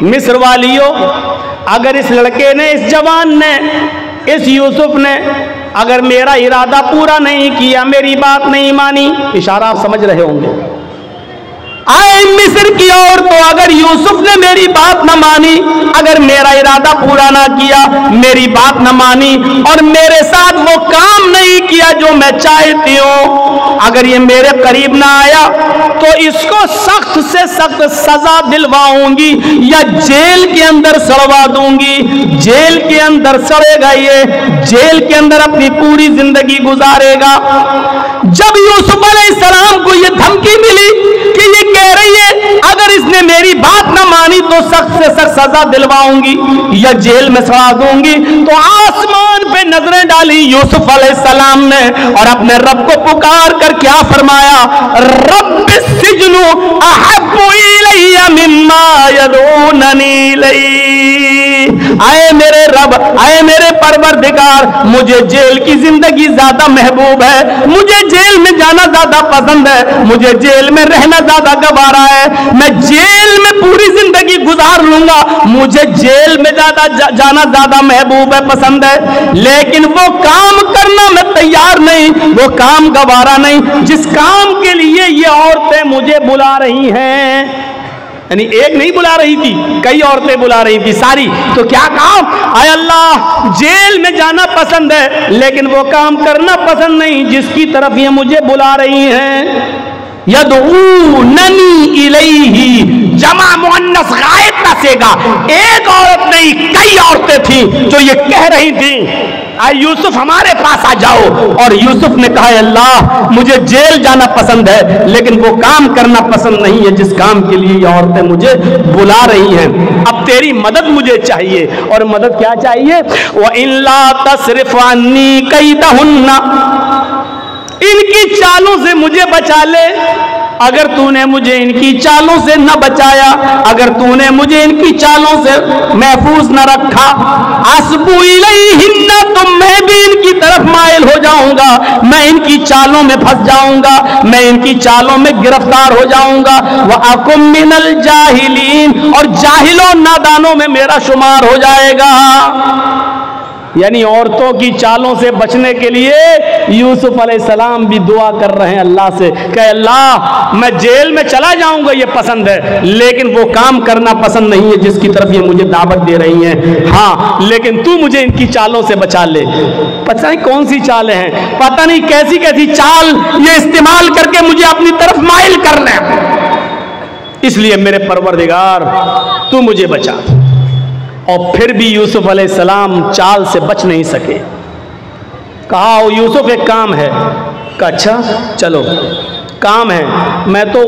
S1: मिस्र वालियों, अगर इस लड़के ने, इस जवान ने, इस यूसुफ ने अगर मेरा इरादा पूरा नहीं किया, मेरी बात नहीं मानी, इशारा आप समझ रहे होंगे। आए मिस्र की औरतों, अगर यूसुफ ने मेरी बात न मानी, अगर मेरा इरादा पूरा ना किया, मेरी बात न मानी और मेरे साथ वो काम नहीं किया जो मैं चाहती हूं, अगर ये मेरे करीब ना आया तो इसको सख्त से सख्त सजा दिलवाऊंगी या जेल के अंदर सड़वा दूंगी। जेल के अंदर सड़ेगा, ये जेल के अंदर अपनी पूरी जिंदगी गुजारेगा। जब यूसुफ अलैहिस्सलाम को ये धमकी मिली कि ये कह रही है अगर इसने मेरी बात ना मानी तो सख्त से सख्त सजा दिलवाऊंगी या जेल में सड़ा दूंगी, तो आसमान पे नजरें डाली यूसुफ अलैहिस्सलाम ने और अपने रब को पुकार कर क्या फरमाया, रब्बिस सिजनु अहब्बु इलैया मिम्मा यदूननी इलैहि। आए मेरे रब, आए मेरे परवरदिगार, मुझे जेल की जिंदगी ज्यादा महबूब है, मुझे जेल में जाना ज्यादा पसंद है, मुझे जेल में रहना ज्यादा गवारा है, मैं जेल में पूरी जिंदगी गुजार लूंगा, मुझे जेल में जाना ज्यादा महबूब है, पसंद है। लेकिन वो काम करना मैं तैयार नहीं, वो काम गवारा नहीं जिस काम के लिए ये औरतें मुझे बुला रही हैं। यानी एक नहीं बुला रही थी, कई औरतें बुला रही थी सारी। तो क्या काम, आय अल्लाह, जेल में जाना पसंद है लेकिन वो काम करना पसंद नहीं जिसकी तरफ ये मुझे बुला रही हैं। यदऊननी इलैहि, जमा मुअन्नस गायब नसेगा, एक औरत नहीं कई औरतें थी जो ये कह रही थी आए यूसुफ हमारे पास आ जाओ। और यूसुफ ने कहा, अल्लाह मुझे जेल जाना पसंद है लेकिन वो काम करना पसंद नहीं है जिस काम के लिए ये औरतें मुझे बुला रही हैं। अब तेरी मदद मुझे चाहिए। और मदद क्या चाहिए, व इल्ला तस्रिफ अन्नी कैदहुन्ना, इनकी चालों से मुझे बचा ले। अगर तूने मुझे इनकी चालों से न बचाया, अगर तूने मुझे इनकी चालों से महफूज न रखा, अस्बु इलैहिन्ना, तो मैं भी इनकी तरफ माइल हो जाऊंगा, मैं इनकी चालों में फंस जाऊंगा, मैं इनकी चालों में गिरफ्तार हो जाऊंगा। व अकुम मिनल जाहिलीन, और जाहिलों नादानों में मेरा शुमार हो जाएगा। यानी औरतों की चालों से बचने के लिए यूसुफ अलैहिस्सलाम भी दुआ कर रहे हैं अल्लाह से कि अल्लाह मैं जेल में चला जाऊंगा ये पसंद है, लेकिन वो काम करना पसंद नहीं है जिसकी तरफ ये मुझे दावत दे रही हैं। हाँ, लेकिन तू मुझे इनकी चालों से बचा ले। पता नहीं कौन सी चालें हैं, पता नहीं कैसी कैसी चाल ये इस्तेमाल करके मुझे अपनी तरफ माइल कर ले, इसलिए मेरे परवरदिगार तू मुझे बचा। और फिर भी यूसुफ अलैहिस्सलाम चाल से बच नहीं सके। कहा ओ यूसुफ एक काम है। कहा अच्छा चलो काम है, मैं तो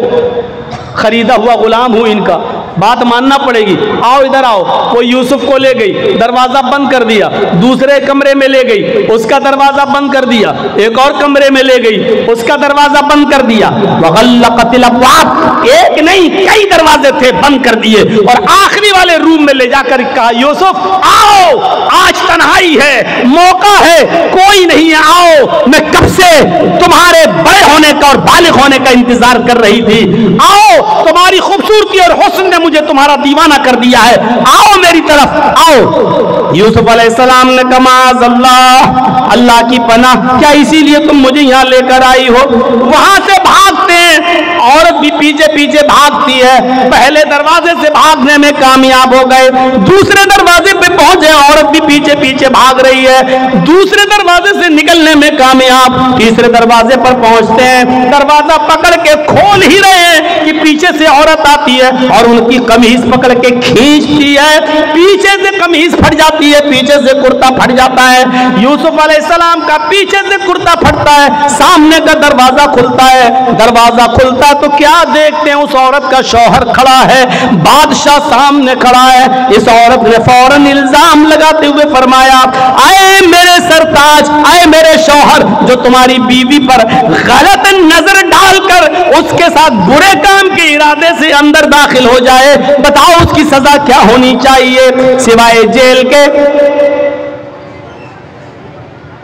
S1: खरीदा हुआ गुलाम हूं इनका, बात मानना पड़ेगी, आओ इधर आओ। वो यूसुफ को ले गई, दरवाजा बंद कर दिया, दूसरे कमरे में ले गई, उसका दरवाजा बंद कर दिया, एक और कमरे में ले गई, उसका दरवाजा बंद कर दिया। वग़ल्लक़तिल अब्वाब, एक नहीं कई दरवाजे थे बंद कर दिए, और आखिरी वाले रूम में ले जाकर कहा यूसुफ आओ, आज तन्हाई है, मौका है, कोई नहीं है, आओ, मैं कब से तुम्हारे बड़े होने का और बालिग होने का इंतजार कर रही थी, आओ, तुम्हारी खूबसूरती और हुस्न ने मुझे तुम्हारा दीवाना कर दिया है, आओ मेरी तरफ आओ। यूसुफ अलैहिस्सलाम ने कहा माज़अल्लाह, अल्लाह की पनाह, क्या इसीलिए तुम मुझे यहां लेकर आई हो? वहां से भागते हैं, औरत भी पीछे पीछे भागती है, पहले दरवाजे से भागने में कामयाब हो गए, दूसरे दरवाजे पे पहुंचे, औरत भी पीछे पीछे भाग रही है, दूसरे दरवाजे से निकलने में कामयाब, तीसरे दरवाजे पर पहुंचते हैं, दरवाजा पकड़ के खोल ही रहे हैं कि पीछे से औरत आती है और उनकी कमीज पकड़ के खींचती है, पीछे से कमीज फट जाती है, पीछे से कुर्ता फट जाता है। यूसुफ अलैहिस्सलाम का पीछे से कुर्ता फटता है, सामने का दरवाजा खुलता है, दरवाजा खुलता तो क्या देखते हैं, उस औरत का शौहर खड़ा है, बादशाह सामने खड़ा है। इस औरत ने फौरन इल्जाम लगाते हुए फरमाया, आए मेरे सरताज, आए मेरे शौहर, जो तुम्हारी बीवी पर गलत नजर डालकर उसके साथ बुरे काम के इरादे से अंदर दाखिल हो जाए, बताओ उसकी सजा क्या होनी चाहिए सिवाय जेल के?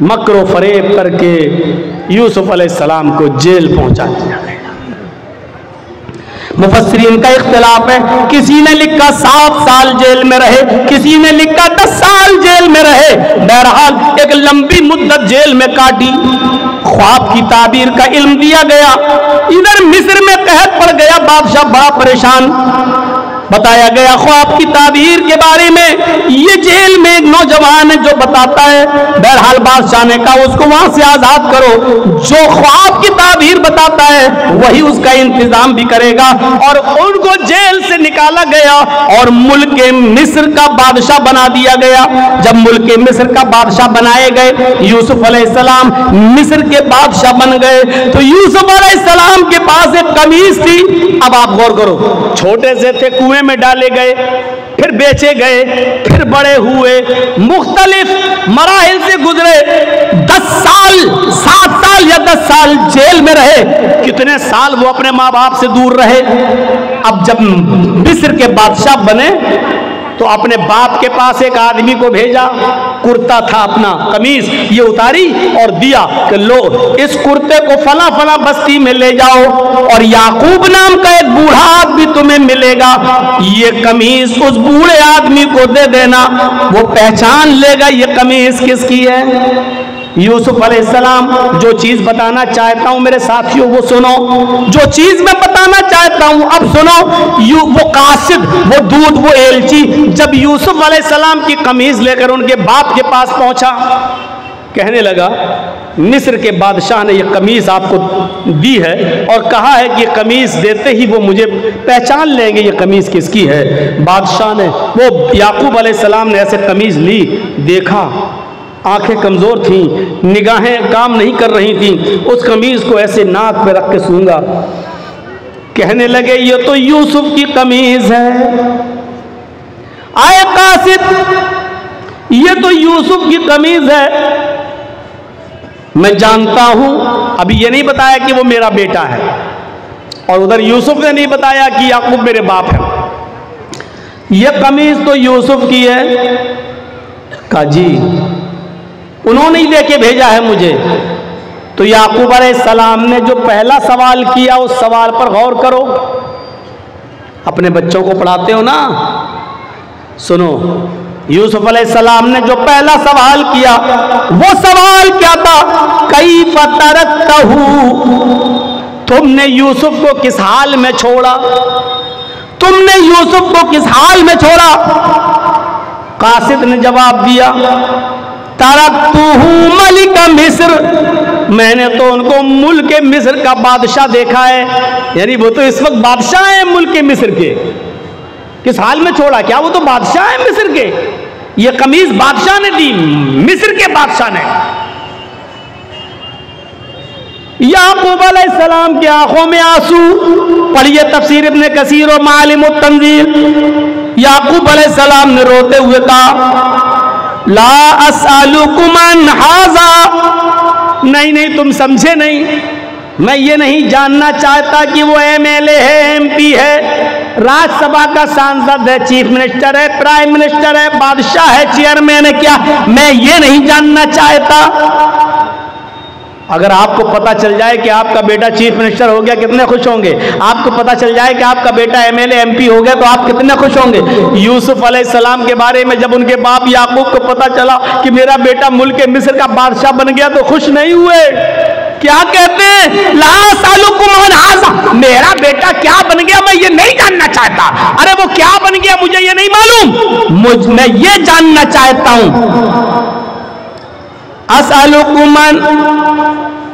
S1: मक्र फरेब करके यूसुफ अलैहिस्सलाम को जेल पहुंचा दिया गया। मुफस्सिरीन का इख्तिलाफ है, किसी ने लिखा 7 साल जेल में रहे, किसी ने लिखा 10 साल जेल में रहे, बहरहाल एक लंबी मुद्दत जेल में काटी। ख्वाब की ताबीर का इल्म दिया गया, इधर मिस्र में कहत पड़ गया, बादशाह बड़ा परेशान। बताया गया ख्वाब की ताबीर के बारे में, ये जेल में एक नौजवान है जो बताता है, बहरहाल बादशाह ने कहा उसको वहां से आजाद करो, जो ख्वाब की ताबीर बताता है वही उसका इंतजाम भी करेगा। और उनको जेल से निकाला गया और मुल्क मिस्र का बादशाह बना दिया गया। जब मुल्क मिस्र का बादशाह बनाए गए, यूसुफ अलैहिस्सलाम मिस्र के बादशाह बन गए, तो यूसुफ अलैहिस्सलाम के पास एक कमीज थी। अब आप गौर करो, छोटे से थे, कुएं में डाले गए, फिर बेचे गए, फिर बड़े हुए, मुख्तलिफ मराहिल से गुजरे, 10 साल 7 साल या 10 साल जेल में रहे, कितने साल वो अपने माँ बाप से दूर रहे। अब जब मिस्र के बादशाह बने तो अपने बाप के पास एक आदमी को भेजा, कुर्ता था अपना, कमीज ये उतारी और दिया कि लो इस कुर्ते को फला फला बस्ती में ले जाओ, और याकूब नाम का एक बूढ़ा आदमी तुम्हें मिलेगा, ये कमीज उस बूढ़े आदमी को दे देना, वो पहचान लेगा ये कमीज किसकी है। यूसुफ अलैहिस्सलाम जो चीज बताना चाहता हूं मेरे साथियों वो सुनो, जो चीज मैं बताना चाहता हूं अब सुनो। वो कासिद, वो दूत, वो एलची जब यूसुफ अलैहिस्सलाम की कमीज लेकर उनके बाप के पास पहुंचा, कहने लगा मिस्र के बादशाह ने ये कमीज आपको दी है और कहा है कि ये कमीज देते ही वो मुझे पहचान लेंगे ये कमीज किसकी है। बादशाह ने, वो याकूब अलैहिस्सलाम ने ऐसे कमीज ली, देखा, आंखें कमजोर थीं, निगाहें काम नहीं कर रही थीं, उस कमीज को ऐसे नाक पे रख के सूंघा, कहने लगे ये तो यूसुफ की कमीज है। आए कासिद, ये तो यूसुफ की कमीज है, मैं जानता हूं। अभी ये नहीं बताया कि वो मेरा बेटा है, और उधर यूसुफ ने नहीं बताया कि याकूब मेरे बाप है। ये कमीज तो यूसुफ की है। कहा जी उन्होंने ही देके भेजा है मुझे। तो याकूब अलैहिस्सलाम ने जो पहला सवाल किया उस सवाल पर गौर करो। अपने बच्चों को पढ़ाते हो ना, सुनो, यूसुफ अलैहिस्सलाम ने जो पहला सवाल किया वो सवाल क्या था? कैफ़ तरकतहू, तुमने यूसुफ को किस हाल में छोड़ा? तुमने यूसुफ को किस हाल में छोड़ा? कासिद ने जवाब दिया, तरकतहू मलिक मिस्र, मैंने तो उनको मुल्क मिस्र का बादशाह देखा है। यानी वो तो इस वक्त बादशाह है मुल्क मिस्र के। किस हाल में छोड़ा? क्या वो तो बादशाह है मिस्र के? ये कमीज बादशाह ने दी, मिस्र के बादशाह ने। याकूब अलैहिस्सलाम की आंखों में आंसू, पढ़िए तफसीर इब्न कसीर और मालिम तंजील। याकूब अलैहिस्सलाम ने रोते हुए कहा, ला असअलुकुम अन हाज़ा, नहीं तुम समझे नहीं, मैं ये नहीं जानना चाहता कि वो MLA है, MP है, राज्यसभा का सांसद है, चीफ मिनिस्टर है, प्राइम मिनिस्टर है, बादशाह है, चेयरमैन है, क्या मैं ये नहीं जानना चाहता? अगर आपको पता चल जाए कि आपका बेटा चीफ मिनिस्टर हो गया, कितने खुश होंगे? आपको पता चल जाए कि आपका बेटा MLA MP हो गया तो आप कितने खुश होंगे? यूसुफ अलैहिस्सलाम के बारे में जब उनके बाप याकूब को पता चला कि मेरा बेटा मुल्क मिस्र का बादशाह बन गया तो खुश नहीं हुए। क्या कहते हैं? ला सालुकुम अन हाज़ा, मेरा बेटा क्या बन गया मैं ये नहीं जानना चाहता। अरे वो क्या बन गया मुझे ये नहीं मालूम, मैं ये जानना चाहता हूं।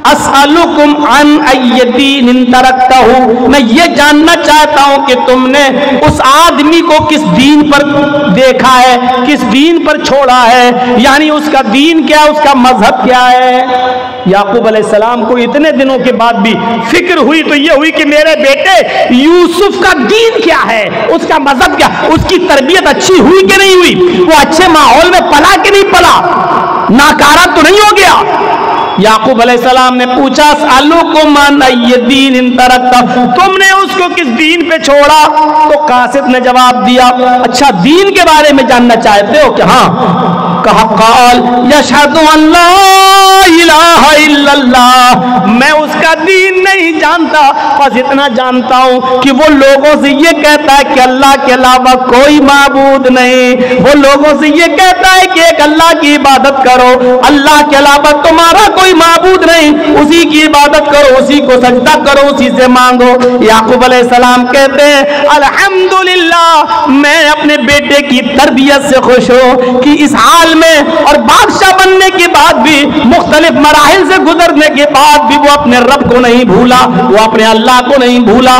S1: असअलुकुम अन अय्यदीन तरकतहू, मैं ये जानना चाहता हूं कि तुमने उस आदमी को किस दीन पर देखा है, किस दीन पर छोड़ा है, यानी उसका दीन क्या है, उसका मजहब क्या है। याकूब अलैहिस्सलाम को इतने दिनों के बाद भी फिक्र हुई तो ये हुई कि मेरे बेटे यूसुफ का दीन क्या है, उसका मजहब क्या, उसकी तरबियत अच्छी हुई कि नहीं हुई, वो अच्छे माहौल में पला कि नहीं पला, नाकारा तो नहीं हो गया। याकूब अलैहिस्सलाम ने पूछा, असअलुकुम अन अय्यदीन तरकतहू, तुमने उसको किस दीन पे छोड़ा? तो कासिद ने जवाब दिया, अच्छा दीन के बारे में जानना चाहते हो क्या? हाँ। कहा, क़ाल यशहदु अन ला इलाहा इल्लल्लाह, मैं उसका दीन नहीं जानता, बस इतना जानता हूं कि वो लोगों से ये कहता है कि अल्लाह के अलावा कोई माबूद नहीं, वो लोगों से ये कहता है कि एक अल्लाह की इबादत करो, अल्लाह के अलावा तुम्हारा कोई माबूद नहीं, उसी की इबादत करो, उसी को सजदा करो, उसी से मांगो। याकूब अलैहिस्सलाम कहते हैं, अल्हम्दुलिल्लाह, मैं अपने बेटे की तरबियत से खुश हूं कि इस हाल में और बादशाह बनने के बाद भी, मुख्तलिफ मराहिल से गुजरने के बाद भी वो अपने रब को नहीं भूला, वो अपने अल्लाह को नहीं भूला।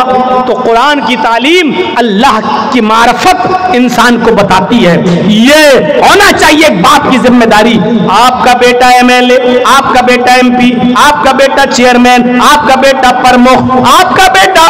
S1: तो कुरान की तालीम अल्लाह की मारफत इंसान को बताती है। ये होना चाहिए एक बाप की जिम्मेदारी। आपका बेटा MLA, आपका बेटा MP, आपका बेटा चेयरमैन, आपका बेटा प्रमुख, आपका बेटा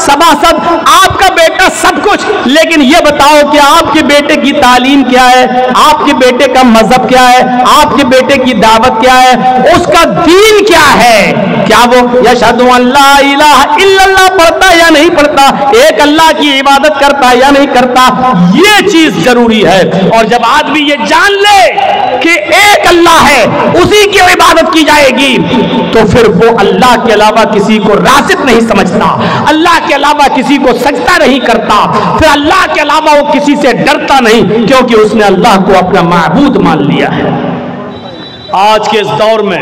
S1: सभासद, आपका बेटा सब कुछ, लेकिन ये बताओ कि आपके बेटे की तालीम क्या है, आपके बेटे का मजहब क्या है, आपके बेटे की दावत क्या है, उसका दीन क्या है? क्या वो यशहदु अन ला इलाहा इल्लल्लाह पढ़ता या नहीं पढ़ता, एक अल्लाह की इबादत करता या नहीं करता, ये चीज जरूरी है। और जब आदमी ये जान ले कि एक अल्लाह है, उसी की इबादत की जाएगी, तो फिर वो अल्लाह के अलावा किसी को रासिक नहीं समझता, अल्लाह के अलावा किसी को सजदा नहीं करता, फिर अल्लाह के अलावा वो किसी से डरता नहीं, क्योंकि उसने अल्लाह को अपना माबूद मान लिया है। आज के इस दौर में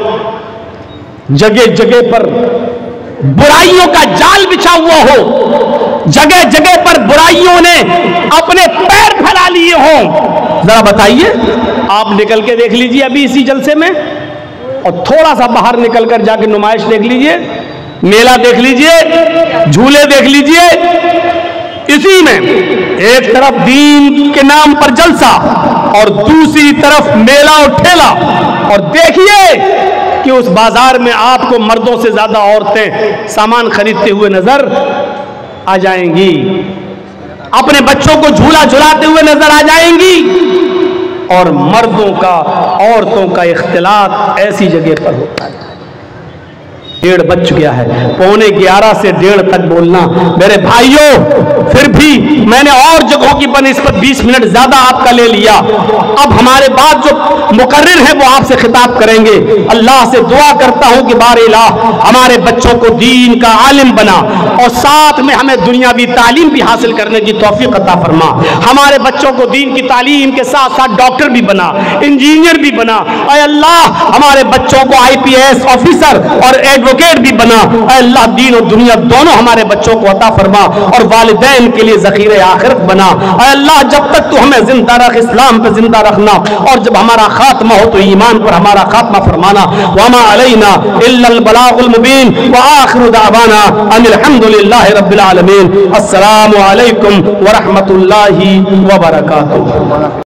S1: जगह जगह पर बुराइयों का जाल बिछा हुआ हो, जगह जगह पर बुराइयों ने अपने पैर फैला लिए हों, जरा बताइए, आप निकल के देख लीजिए अभी इसी जलसे में, और थोड़ा सा बाहर निकल कर जाके नुमाइश देख लीजिए, मेला देख लीजिए, झूले देख लीजिए, इसी में एक तरफ दीन के नाम पर जलसा और दूसरी तरफ मेला और ठेला, और देखिए कि उस बाजार में आपको मर्दों से ज्यादा औरतें सामान खरीदते हुए नजर आ जाएंगी, अपने बच्चों को झूला झुलाते हुए नजर आ जाएंगी, और मर्दों का औरतों का इख्तिलात ऐसी जगह पर होता है। 1:30 बज गया है, 11:15 से 1:30 तक बोलना। मेरे भाइयों, फिर भी मैंने और जगहों की बनिस्बत 20 मिनट ज्यादा आपका ले लिया। अब हमारे बाद जो मुकर्रिर है वो आपसे खिताब करेंगे। अल्लाह से दुआ करता हूं कि बारे इलाह हमारे बच्चों को दीन का आलिम बना और साथ में हमें दुनियावी तालीम भी हासिल करने की तौफीक अता फरमा। हमारे बच्चों को दीन की तालीम के साथ साथ डॉक्टर भी बना, इंजीनियर भी बना। ऐ अल्लाह हमारे बच्चों को IPS ऑफिसर और एडवोकेट भी बना। ऐ अल्लाह दीन और दुनिया दोनों हमारे बच्चों को अता फरमा और वालिदैन के लिए ज़ख़ीरे आखिरत बना। ऐ अल्लाह जब तक तू हमें जिंदा रख, इस्लाम पे जिंदा रखना, और जब हमारा खात्मा हो तो ईमान पर हमारा खात्मा फरमाना। वमा अलैना इल्लल बलागुल मुबीन व आखिरु दावाना अनिल हम्दुलिल्लाहि रब्बिल आलमीन। अस्सलामु अलैकुम व रहमतुल्लाहि व बरकातुहू।